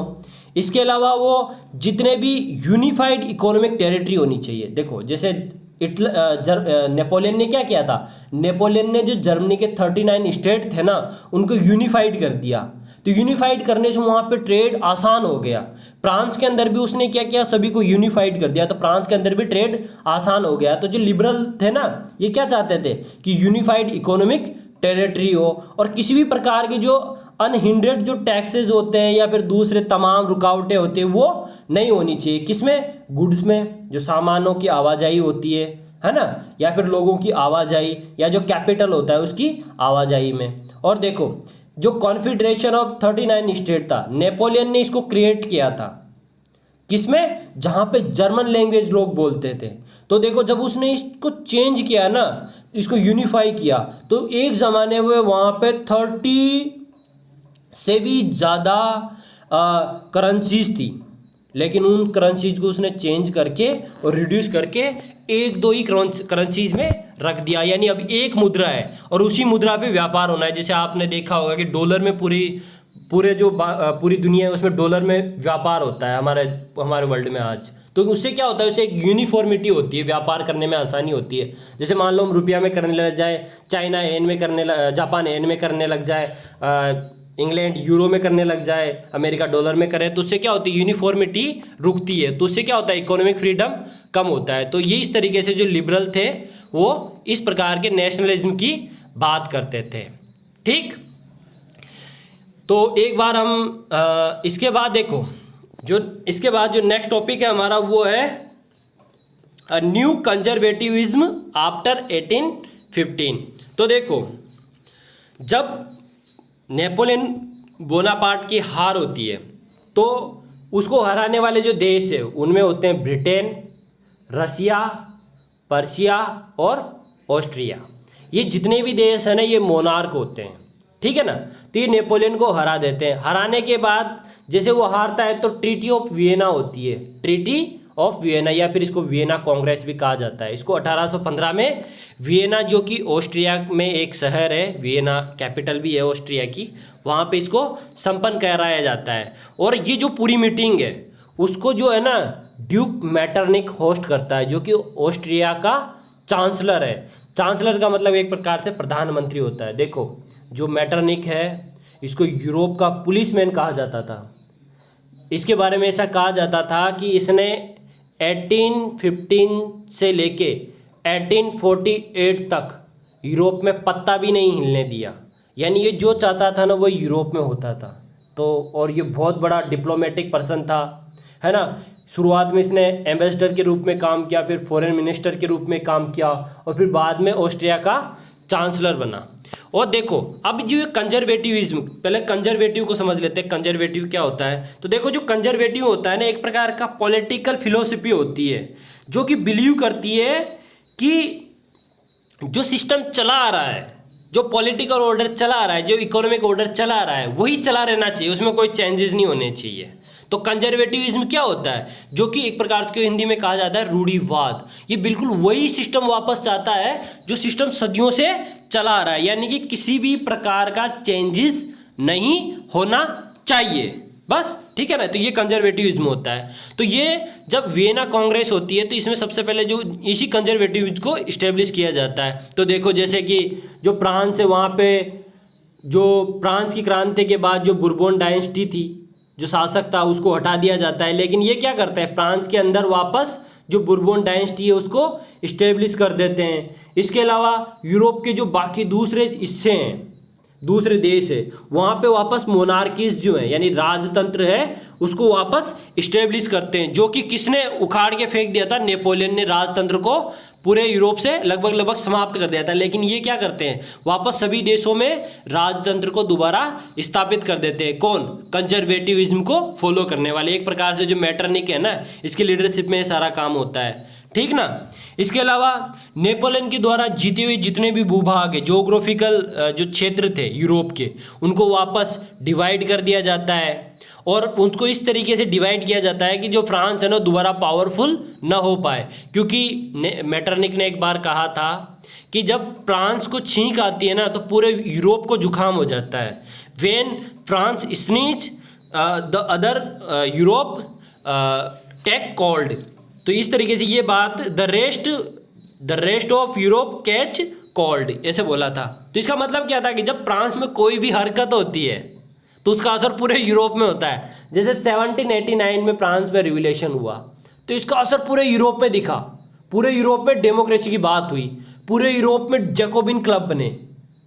Speaker 1: इसके अलावा वो जितने भी यूनिफाइड इकोनॉमिक टेरिटरी होनी चाहिए। देखो जैसे नेपोलियन ने क्या किया था, नेपोलियन ने जो जर्मनी के 39 स्टेट थे ना उनको यूनिफाइड कर दिया। तो यूनिफाइड करने से वहाँ पे ट्रेड आसान हो गया। फ्रांस के अंदर भी उसने क्या किया, सभी को यूनिफाइड कर दिया, तो फ्रांस के अंदर भी ट्रेड आसान हो गया। तो जो लिबरल थे ना ये क्या चाहते थे कि यूनिफाइड इकोनॉमिक टेरिटरी हो और किसी भी प्रकार के जो अनहिंड्रेड जो टैक्सेस होते हैं या फिर दूसरे तमाम रुकावटें होती हैं वो नहीं होनी चाहिए। किसमें, गुड्स में, जो सामानों की आवाजाही होती है ना, या फिर लोगों की आवाजाही या जो कैपिटल होता है उसकी आवाजाही में। और देखो जो कॉन्फेडरेशन ऑफ 39 स्टेट था, नेपोलियन ने इसको क्रिएट किया था किसमें, जहाँ पे जर्मन लैंग्वेज लोग बोलते थे। तो देखो जब उसने इसको चेंज किया ना, इसको यूनिफाई किया, तो एक ज़माने में वहाँ पे 30 से भी ज़्यादा करेंसीज थी, लेकिन उन करेंसीज को उसने चेंज करके और रिड्यूस करके एक दो ही करेंसीज में रख दिया। यानी अब एक मुद्रा है और उसी मुद्रा पे व्यापार होना है। जैसे आपने देखा होगा कि डॉलर में पूरी दुनिया है उसमें डॉलर में व्यापार होता है हमारे वर्ल्ड में आज। तो उससे क्या होता है, उससे एक यूनिफॉर्मिटी होती है, व्यापार करने में आसानी होती है। जैसे मान लो हम रुपया में करने लग जाए, चाइना येन में जापान येन में करने लग जाए, इंग्लैंड यूरो में करने लग जाए, अमेरिका डॉलर में करे, तो उससे क्या होती है, यूनिफॉर्मिटी रुकती है। तो उससे क्या होता है, इकोनॉमिक फ्रीडम कम होता है। तो ये इस तरीके से जो लिबरल थे वो इस प्रकार के नेशनलिज्म की बात करते थे। ठीक, तो एक बार हम इसके बाद देखो इसके बाद जो नेक्स्ट टॉपिक है हमारा वो है न्यू कंजर्वेटिविज्म आफ्टर 1815। तो देखो जब नेपोलियन बोनापार्ट की हार होती है तो उसको हराने वाले जो देश है उनमें होते हैं ब्रिटेन, रसिया, पर्शिया और ऑस्ट्रिया। ये जितने भी देश हैं ना ये मोनार्क होते हैं, ठीक है ना। तो ये नेपोलियन को हरा देते हैं। हराने के बाद जैसे वो हारता है तो ट्रीटी ऑफ वियना होती है, ट्रीटी ऑफ वियना, या फिर इसको वियना कांग्रेस भी कहा जाता है। इसको 1815 में वियना, जो कि ऑस्ट्रिया में एक शहर है, वियना कैपिटल भी है ऑस्ट्रिया की, वहाँ पे इसको संपन्न कराया जाता है। और ये जो पूरी मीटिंग है उसको जो है ना ड्यूक मैटरनिक होस्ट करता है, जो कि ऑस्ट्रिया का चांसलर है। चांसलर का मतलब एक प्रकार से प्रधानमंत्री होता है। देखो जो मैटरनिक है इसको यूरोप का पुलिसमैन कहा जाता था। इसके बारे में ऐसा कहा जाता था कि इसने 1815 से लेके 1848 तक यूरोप में पत्ता भी नहीं हिलने दिया। यानी ये जो चाहता था ना वो यूरोप में होता था। तो और ये बहुत बड़ा डिप्लोमेटिक पर्सन था, है ना। शुरुआत में इसने एम्बेसडर के रूप में काम किया, फिर फॉरेन मिनिस्टर के रूप में काम किया और फिर बाद में ऑस्ट्रिया का चांसलर बना। और देखो अब जो कंजर्वेटिविज्म, पहले कंजर्वेटिव को समझ लेते हैं, कंजर्वेटिव क्या होता है। तो देखो जो कंजर्वेटिव होता है ना एक प्रकार का पॉलिटिकल फिलोसफी होती है जो कि बिलीव करती है कि जो सिस्टम चला आ रहा है, जो पॉलिटिकल ऑर्डर चला आ रहा है, जो इकोनॉमिक ऑर्डर चला आ रहा है वही चला रहना चाहिए, उसमें कोई चेंजेस नहीं होने चाहिए। तो कंजर्वेटिविज्म क्या होता है, जो कि एक प्रकार से हिंदी में कहा जाता है रूढ़िवाद। ये बिल्कुल वही सिस्टम वापस चाहता है जो सिस्टम सदियों से चला आ रहा है, यानी कि किसी भी प्रकार का चेंजेस नहीं होना चाहिए, बस, ठीक है ना। तो ये कंजर्वेटिविज्म होता है। तो ये जब वियना कांग्रेस होती है तो इसमें सबसे पहले जो इसी कंजर्वेटिविज्म को इस्टेब्लिश किया जाता है। तो देखो जैसे कि जो फ्रांस है वहाँ पे जो फ्रांस की क्रांति के बाद जो बुर्बोन डायनेस्टी थी, जो शासक था, उसको हटा दिया जाता है। लेकिन ये क्या करता है, फ्रांस के अंदर वापस जो बुर्बोन डायनेस्टी है उसको इस्टेब्लिश कर देते हैं। इसके अलावा यूरोप के जो बाकी दूसरे हिस्से हैं, दूसरे देश है, वहाँ पे वापस मोनार्कीज जो है यानी राजतंत्र है उसको वापस इस्टेब्लिश करते हैं, जो कि किसने उखाड़ के फेंक दिया था, नेपोलियन ने राजतंत्र को पूरे यूरोप से लगभग समाप्त कर दिया था। लेकिन ये क्या करते हैं, वापस सभी देशों में राजतंत्र को दोबारा स्थापित कर देते हैं। कौन, कंजर्वेटिविज्म को फॉलो करने वाले। एक प्रकार से जो मैटरनिक है ना इसकी लीडरशिप में सारा काम होता है, ठीक ना। इसके अलावा नेपोलियन के द्वारा जीते हुए जितने भी भूभाग है, जोग्राफिकल जो क्षेत्र थे यूरोप के, उनको वापस डिवाइड कर दिया जाता है और उनको इस तरीके से डिवाइड किया जाता है कि जो फ्रांस है ना दोबारा पावरफुल ना हो पाए। क्योंकि मैटरनिक ने एक बार कहा था कि जब फ्रांस को छींक आती है ना तो पूरे यूरोप को जुकाम हो जाता है। When France sneeze the other Europe take cold. तो इस तरीके से ये बात the rest of Europe catch cold ऐसे बोला था। तो इसका मतलब क्या था कि जब फ्रांस में कोई भी हरकत होती है तो उसका असर पूरे यूरोप में होता है। जैसे 1789 में फ्रांस में रिवॉल्यूशन हुआ तो इसका असर पूरे यूरोप में दिखा। पूरे यूरोप में डेमोक्रेसी की बात हुई, पूरे यूरोप में जैकोबिन क्लब बने,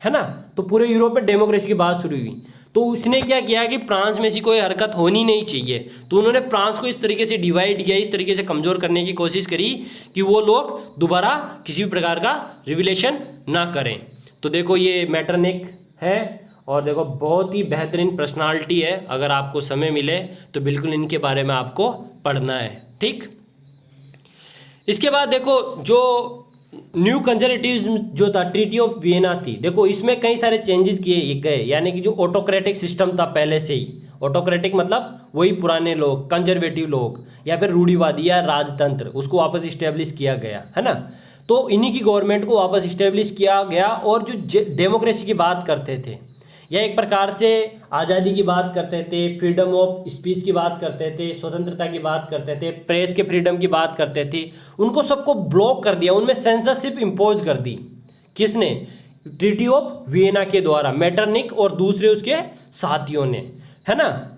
Speaker 1: है ना। तो पूरे यूरोप में डेमोक्रेसी की बात शुरू हुई। तो उसने क्या किया कि फ्रांस में ऐसी कोई हरकत होनी नहीं चाहिए, तो उन्होंने फ्रांस को इस तरीके से डिवाइड किया, इस तरीके से कमज़ोर करने की कोशिश करी कि वो लोग दोबारा किसी भी प्रकार का रिवॉल्यूशन ना करें। तो देखो ये मैटरनिक है और देखो बहुत ही बेहतरीन पर्सनालिटी है। अगर आपको समय मिले तो बिल्कुल इनके बारे में आपको पढ़ना है, ठीक। इसके बाद देखो जो न्यू कंजर्वेटिव्म जो था, ट्रीटी ऑफ वियना थी, देखो इसमें कई सारे चेंजेस किए गए। यानी कि जो ऑटोक्रेटिक सिस्टम था पहले से ही, ऑटोक्रेटिक मतलब वही पुराने लोग, कंजर्वेटिव लोग या फिर रूढ़िवादी या राजतंत्र, उसको वापस इस्टेब्लिश किया गया, है ना। तो इन्हीं की गवर्नमेंट को वापस इस्टेब्लिश किया गया और जो डेमोक्रेसी की बात करते थे या एक प्रकार से आज़ादी की बात करते थे, फ्रीडम ऑफ स्पीच की बात करते थे, स्वतंत्रता की बात करते थे, प्रेस के फ्रीडम की बात करते थे, उनको सबको ब्लॉक कर दिया, उनमें सेंसरशिप इम्पोज कर दी। किसने? ट्रीटी ऑफ वियना के द्वारा, मेटरनिक और दूसरे उसके साथियों ने, है ना।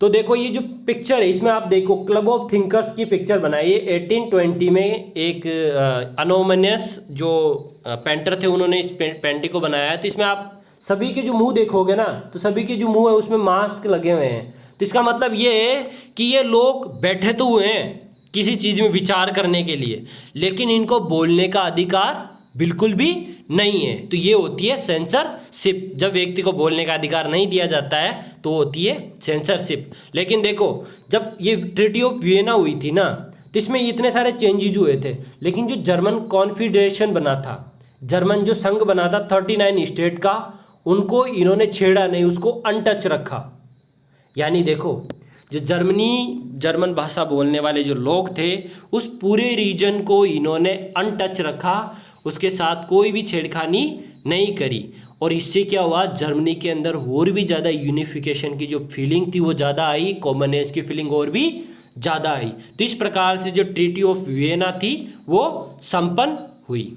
Speaker 1: तो देखो ये जो पिक्चर है इसमें आप देखो क्लब ऑफ थिंकर्स की पिक्चर बनाई है 1820 में। एक अनोमनियस जो पेंटर थे उन्होंने इस पेंटिंग को बनाया है। तो इसमें आप सभी के जो मुंह देखोगे ना तो सभी के जो मुंह है उसमें मास्क लगे हुए हैं। तो इसका मतलब ये है कि ये लोग बैठे तो हुए हैं किसी चीज़ में विचार करने के लिए, लेकिन इनको बोलने का अधिकार बिल्कुल भी नहीं है। तो ये होती है सेंसरशिप। जब व्यक्ति को बोलने का अधिकार नहीं दिया जाता है तो होती है सेंसरशिप। लेकिन देखो जब ये ट्रीटी ऑफ वियना हुई थी ना तो इसमें इतने सारे चेंजेस हुए थे, लेकिन जो जर्मन कॉन्फेडरेशन बना था, जर्मन जो संघ बना था 39 स्टेट का, उनको इन्होंने छेड़ा नहीं, उसको अनटच रखा। यानी देखो जो जर्मन भाषा बोलने वाले जो लोग थे उस पूरे रीजन को इन्होंने अनटच रखा, उसके साथ कोई भी छेड़खानी नहीं करी। और इससे क्या हुआ, जर्मनी के अंदर और भी ज़्यादा यूनिफिकेशन की जो फीलिंग थी वो ज़्यादा आई, कॉमननेस की फीलिंग और भी ज़्यादा आई। तो इस प्रकार से जो ट्रीटी ऑफ वियना थी वो संपन्न हुई।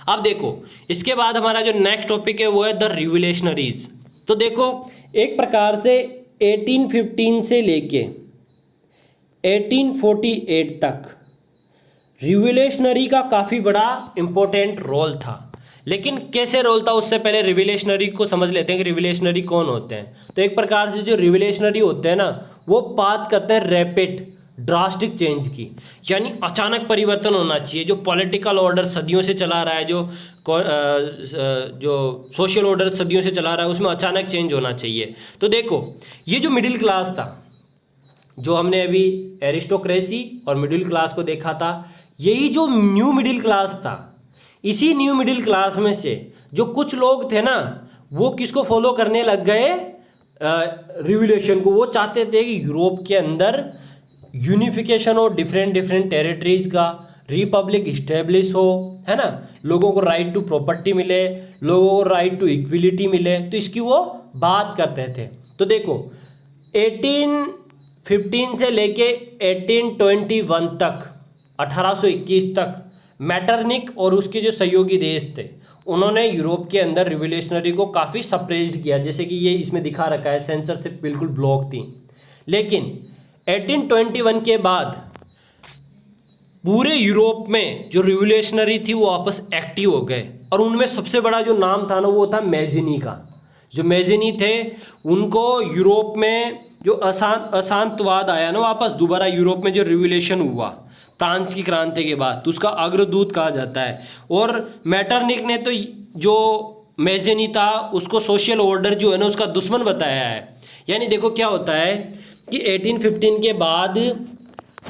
Speaker 1: अब देखो इसके बाद हमारा जो नेक्स्ट टॉपिक है वो है द रिवोल्यूशनरीज। तो देखो एक प्रकार से 1815 से लेके 1848 तक रिवोल्यूशनरी का काफ़ी बड़ा इम्पोर्टेंट रोल था। लेकिन कैसे रोल था उससे पहले रिवोल्यूशनरी को समझ लेते हैं कि रिवोल्यूशनरी कौन होते हैं। तो एक प्रकार से जो रिवोल्यूशनरी होते हैं ना वो बात करते हैं रैपिड ड्रास्टिक चेंज की, यानी अचानक परिवर्तन होना चाहिए। जो पॉलिटिकल ऑर्डर सदियों से चला रहा है, जो सोशल ऑर्डर सदियों से चला रहा है, उसमें अचानक चेंज होना चाहिए। तो देखो ये जो मिडिल क्लास था, जो हमने अभी एरिस्टोक्रेसी और मिडिल क्लास को देखा था, यही जो न्यू मिडिल क्लास था, इसी न्यू मिडिल क्लास में से जो कुछ लोग थे ना वो किसको फॉलो करने लग गए, रिवोल्यूशन को। वो चाहते थे कि यूरोप के अंदर यूनिफिकेशन हो, डिफरेंट टेरिटरीज का, रिपब्लिक इस्टेब्लिश हो, है ना, लोगों को राइट टू प्रॉपर्टी मिले, लोगों को राइट टू इक्विलिटी मिले। तो इसकी वो बात करते थे। तो देखो 1815 से लेके 1821 तक, 1821 तक मैटरनिक और उसके जो सहयोगी देश थे उन्होंने यूरोप के अंदर रिवोल्यूशनरी को काफ़ी सप्रेस्ड किया, जैसे कि ये इसमें दिखा रखा है, सेंसरशिप बिल्कुल ब्लॉक थी। लेकिन 1821 के बाद पूरे यूरोप में जो रिवोल्यूशनरी थी वो वापस एक्टिव हो गए, और उनमें सबसे बड़ा जो नाम था ना वो था मैजिनी का। जो मैजिनी थे उनको यूरोप में जो अशांतवाद आया ना वापस दोबारा यूरोप में, जो रिवोल्यूशन हुआ फ्रांस की क्रांति के बाद, तो उसका अग्रदूत कहा जाता है। और मैटरनिक ने तो जो मैजिनी था उसको सोशल ऑर्डर जो है ना उसका दुश्मन बताया है। यानी देखो क्या होता है कि 1815 के बाद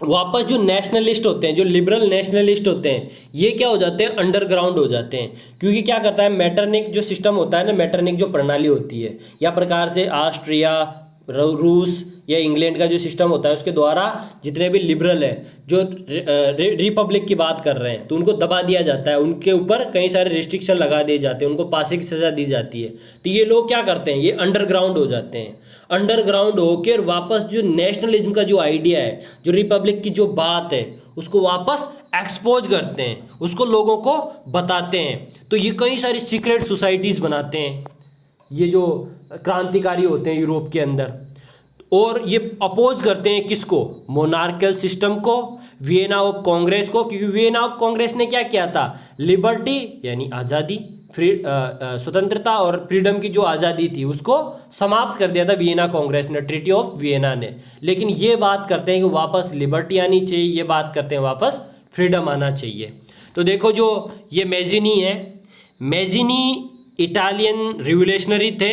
Speaker 1: वापस जो नेशनलिस्ट होते हैं, जो लिबरल नेशनलिस्ट होते हैं, ये क्या हो जाते हैं, अंडरग्राउंड हो जाते हैं। क्योंकि क्या करता है मैटरनिक जो सिस्टम होता है ना, मैटरनिक जो प्रणाली होती है, या प्रकार से ऑस्ट्रिया, रूस या इंग्लैंड का जो सिस्टम होता है उसके द्वारा जितने भी लिबरल है जो रिपब्लिक की बात कर रहे हैं तो उनको दबा दिया जाता है, उनके ऊपर कई सारे रिस्ट्रिक्शन लगा दिए जाते हैं, उनको फांसी की सज़ा दी जाती है। तो ये लोग क्या करते हैं, ये अंडरग्राउंड हो जाते हैं। अंडरग्राउंड होकर वापस जो नेशनलिज्म का जो आइडिया है, जो रिपब्लिक की जो बात है, उसको वापस एक्सपोज करते हैं, उसको लोगों को बताते हैं। तो ये कई सारी सीक्रेट सोसाइटीज़ बनाते हैं ये जो क्रांतिकारी होते हैं यूरोप के अंदर, और ये अपोज करते हैं किसको, मोनार्कल सिस्टम को, वियना ऑफ कांग्रेस को। क्योंकि वियना ऑफ कांग्रेस ने क्या किया था, लिबर्टी यानी आज़ादी, स्वतंत्रता और फ्रीडम की जो आज़ादी थी उसको समाप्त कर दिया था वियना कांग्रेस ने, ट्रीटी ऑफ वियना ने। लेकिन ये बात करते हैं कि वापस लिबर्टी आनी चाहिए, ये बात करते हैं वापस फ्रीडम आना चाहिए। तो देखो जो ये मैजिनी है, मैजिनी इटालियन रिवोल्यूशनरी थे।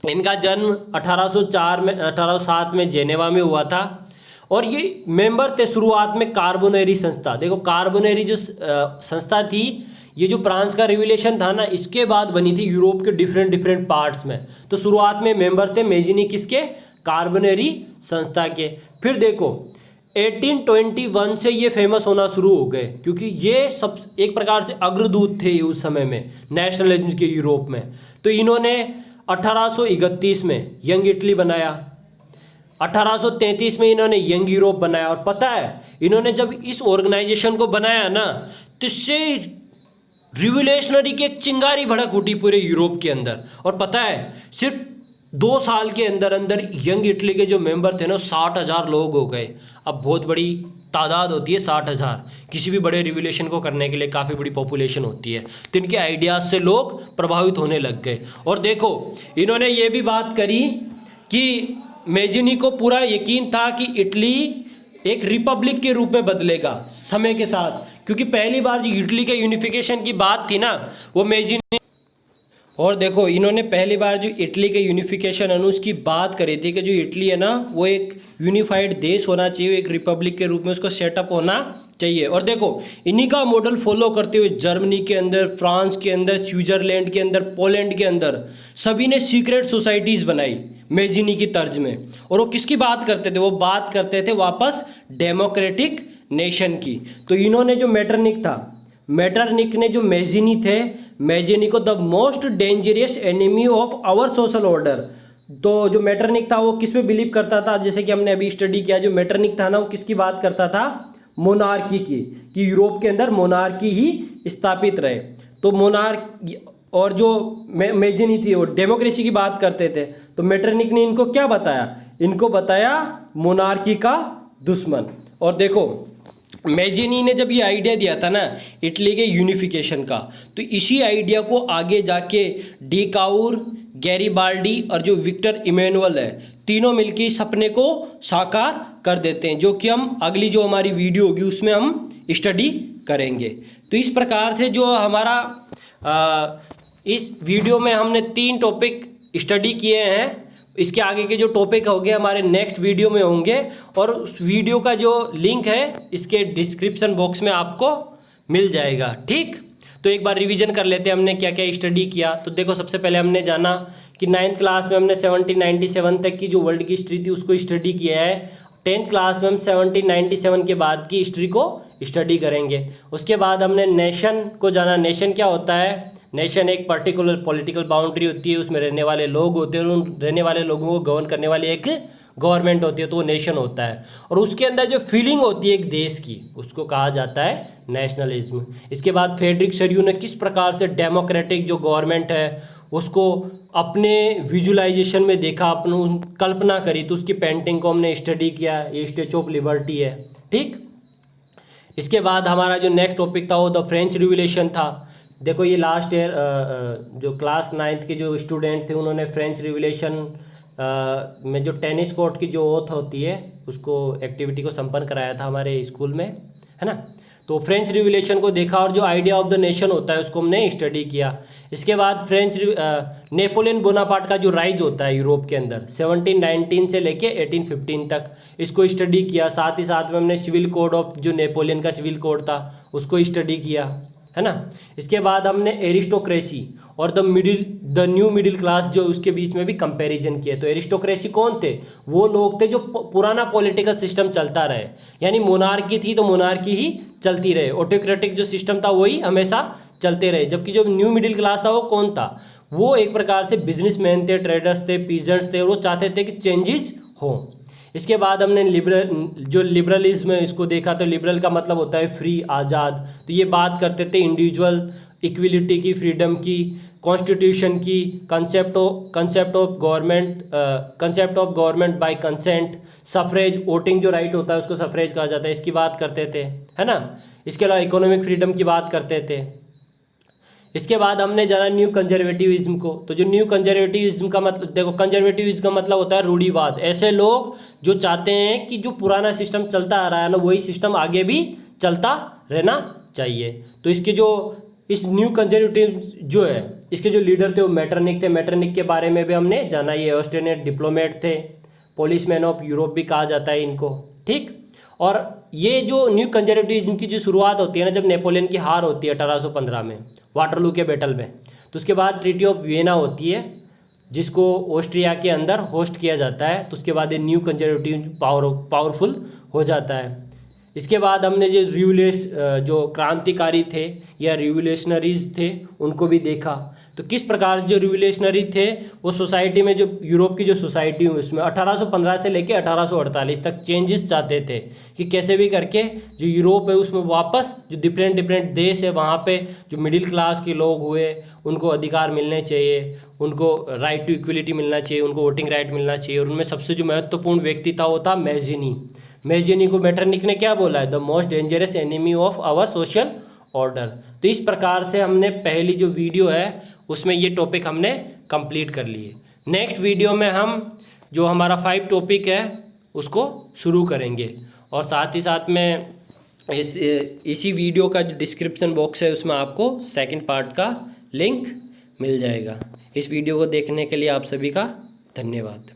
Speaker 1: इनका जन्म 1807 में जेनेवा में हुआ था और ये मेंबर थे शुरुआत में कार्बोनेरी संस्था। देखो कार्बोनेरी जो संस्था थी, ये जो फ्रांस का रिवोल्यूशन था ना, इसके बाद बनी थी यूरोप के डिफरेंट पार्ट्स में। तो शुरुआत में मेंबर थे मैजिनी किसके, कार्बोनेरी संस्था के। फिर देखो 1821 से ये फेमस होना शुरू हो गए क्योंकि ये सब एक प्रकार से अग्रदूत थे उस समय में नेशनलिज्म के यूरोप में। तो इन्होंने 1831 में यंग इटली बनाया, 1833 में इन्होंने यंग यूरोप बनाया। और पता है इन्होंने जब इस ऑर्गेनाइजेशन को बनाया ना, तो इससे रिवोल्यूशनरी की एक चिंगारी भड़क उठी पूरे यूरोप के अंदर। और पता है सिर्फ 2 साल के अंदर अंदर यंग इटली के जो मेंबर थे ना 60,000 लोग हो गए। अब बहुत बड़ी तादाद होती है 60,000, किसी भी बड़े रिवोल्यूशन को करने के लिए काफ़ी बड़ी पॉपुलेशन होती है। तो इनके आइडियाज़ से लोग प्रभावित होने लग गए। और देखो इन्होंने ये भी बात करी कि मैजिनी को पूरा यकीन था कि इटली एक रिपब्लिक के रूप में बदलेगा समय के साथ, क्योंकि पहली बार जो इटली के यूनिफिकेशन की बात थी ना वो मैजिनी। और देखो इन्होंने पहली बार जो इटली के यूनिफिकेशन है उसकी बात करी थी कि जो इटली है ना वो एक यूनिफाइड देश होना चाहिए, एक रिपब्लिक के रूप में उसको सेटअप होना चाहिए। और देखो इन्हीं का मॉडल फॉलो करते हुए जर्मनी के अंदर, फ्रांस के अंदर, स्विट्जरलैंड के अंदर, पोलैंड के अंदर सभी ने सीक्रेट सोसाइटीज़ बनाई मैजिनी की तर्ज में। और वो किसकी बात करते थे, वो बात करते थे वापस डेमोक्रेटिक नेशन की। तो इन्होंने जो मेटरनिक था, मेटरनिक ने जो मैजिनी थे, मैजिनी को the most dangerous enemy of our social order. तो जो मेटरनिक था वो किस पे बिलीव करता था, जैसे कि हमने अभी स्टडी किया, जो मेटरनिक था ना वो किसकी बात करता था, मोनार्की की, कि यूरोप के अंदर मोनार्की ही स्थापित रहे। तो मोनार्क और जो मैजिनी थी वो डेमोक्रेसी की बात करते थे। तो मेटरनिक ने इनको क्या बताया, इनको बताया मोनार्की का दुश्मन। और देखो मैजिनी ने जब ये आइडिया दिया था ना इटली के यूनिफिकेशन का, तो इसी आइडिया को आगे जाके डी काउर, गैरीबाल्डी और जो विक्टर इमैनुअल है, तीनों मिलकर इस सपने को साकार कर देते हैं, जो कि हम अगली जो हमारी वीडियो होगी उसमें हम स्टडी करेंगे। तो इस प्रकार से जो हमारा इस वीडियो में हमने 3 टॉपिक स्टडी किए हैं। इसके आगे के जो टॉपिक होंगे हमारे नेक्स्ट वीडियो में होंगे, और उस वीडियो का जो लिंक है इसके डिस्क्रिप्शन बॉक्स में आपको मिल जाएगा। ठीक, तो एक बार रिवीजन कर लेते हैं हमने क्या क्या स्टडी किया। तो देखो सबसे पहले हमने जाना कि 9th क्लास में हमने 1797 तक की जो वर्ल्ड की हिस्ट्री थी उसको स्टडी किया है। 10th क्लास में हम 1797 के बाद की हिस्ट्री को स्टडी करेंगे। उसके बाद हमने नेशन को जाना। नेशन क्या होता है, नेशन एक पर्टिकुलर पॉलिटिकल बाउंड्री होती है, उसमें रहने वाले लोग होते हैं और उन रहने वाले लोगों को गवर्न करने वाली एक गवर्नमेंट होती है, तो वो नेशन होता है। और उसके अंदर जो फीलिंग होती है एक देश की उसको कहा जाता है नेशनलिज्म। इसके बाद फ्रेडरिक शर्यू ने किस प्रकार से डेमोक्रेटिक जो गवर्नमेंट है उसको अपने विजुअलाइजेशन में देखा, अपनी कल्पना करी, तो उसकी पेंटिंग को हमने स्टडी किया। ये स्टैचू ऑफ लिबर्टी है। ठीक, इसके बाद हमारा जो नेक्स्ट टॉपिक था वो द फ्रेंच रिवोल्यूशन था। देखो ये लास्ट ईयर जो क्लास 9th के जो स्टूडेंट थे उन्होंने फ्रेंच रिवोल्यूशन में जो टेनिस कोर्ट की जो ओथ होती है उसको एक्टिविटी को संपन्न कराया था हमारे स्कूल में, है ना। तो फ्रेंच रिवोल्यूशन को देखा और जो आइडिया ऑफ द नेशन होता है उसको हमने स्टडी किया। इसके बाद नेपोलियन बोनापार्ट का जो राइज होता है यूरोप के अंदर 1719 से लेके 1815 तक, इसको स्टडी किया। साथ ही साथ में हमने सिविल कोड ऑफ जो नेपोलियन का सिविल कोड था उसको स्टडी किया। है ना। इसके बाद हमने एरिस्टोक्रेसी और द न्यू मिडिल क्लास जो उसके बीच में भी कंपैरिजन किया। तो एरिस्टोक्रेसी कौन थे? वो लोग थे जो पुराना पॉलिटिकल सिस्टम चलता रहे, यानी मोनार्की थी तो मोनार्की ही चलती रहे, ऑटोक्रेटिक जो सिस्टम था वही हमेशा चलते रहे। जबकि जो न्यू मिडिल क्लास था वो कौन था? वो एक प्रकार से बिजनेसमैन थे, ट्रेडर्स थे, पीजेंट्स थे, और वो चाहते थे कि चेंजेस हो। इसके बाद हमने लिबरलिज्म है इसको देखा। तो लिबरल का मतलब होता है फ्री, आज़ाद। तो ये बात करते थे इंडिविजुअल इक्विलिटी की, फ्रीडम की, कॉन्स्टिट्यूशन की, concept of government by consent, suffrage, voting जो राइट होता है उसको सफरेज कहा जाता है, इसकी बात करते थे, है ना। इसके अलावा इकोनॉमिक फ्रीडम की बात करते थे। इसके बाद हमने जाना न्यू कंजर्वेटिविज्म को। तो जो न्यू कंजर्वेटिविज्म का मतलब, देखो कंजर्वेटिविज्म का मतलब होता है रूढ़िवाद। ऐसे लोग जो चाहते हैं कि जो पुराना सिस्टम चलता आ रहा है ना वही सिस्टम आगे भी चलता रहना चाहिए। तो इसके जो इस न्यू कंजर्वेटिव जो है इसके जो लीडर थे वो मैटरनिक थे। मैटरनिक के बारे में भी हमने जाना। ये ऑस्ट्रेलियन डिप्लोमेट थे, पोलिसमैन ऑफ यूरोप भी कहा जाता है इनको, ठीक। और ये जो न्यू कंजर्वेटिज्म की जो शुरुआत होती है ना, जब नेपोलियन की हार होती है 1815 में वाटरलू के बैटल में, तो उसके बाद ट्रीटी ऑफ वियना होती है जिसको ऑस्ट्रिया के अंदर होस्ट किया जाता है। तो उसके बाद ये न्यू कंजर्वेटिव पावरफुल हो जाता है। इसके बाद हमने जो क्रांतिकारी थे या रिवोल्यूशनरीज थे उनको भी देखा। तो किस प्रकार जो रिवोल्यूशनरी थे वो सोसाइटी में, जो यूरोप की जो सोसाइटी हुई उसमें 1815 से लेकर 1848 तक चेंजेस चाहते थे कि कैसे भी करके जो यूरोप है उसमें वापस जो डिफरेंट देश है वहाँ पे जो मिडिल क्लास के लोग हुए उनको अधिकार मिलने चाहिए, उनको राइट टू इक्वलिटी मिलना चाहिए, उनको वोटिंग राइट मिलना चाहिए। और उनमें सबसे जो महत्वपूर्ण व्यक्ति था वो था मैजिनी को मैटरनिक ने क्या बोला है? The most dangerous enemy of our social order. तो इस प्रकार से हमने पहली जो वीडियो है उसमें ये टॉपिक हमने कंप्लीट कर लिए। नेक्स्ट वीडियो में हम जो हमारा 5 टॉपिक है उसको शुरू करेंगे। और साथ ही साथ में इसी वीडियो का जो डिस्क्रिप्शन बॉक्स है उसमें आपको सेकंड पार्ट का लिंक मिल जाएगा। इस वीडियो को देखने के लिए आप सभी का धन्यवाद।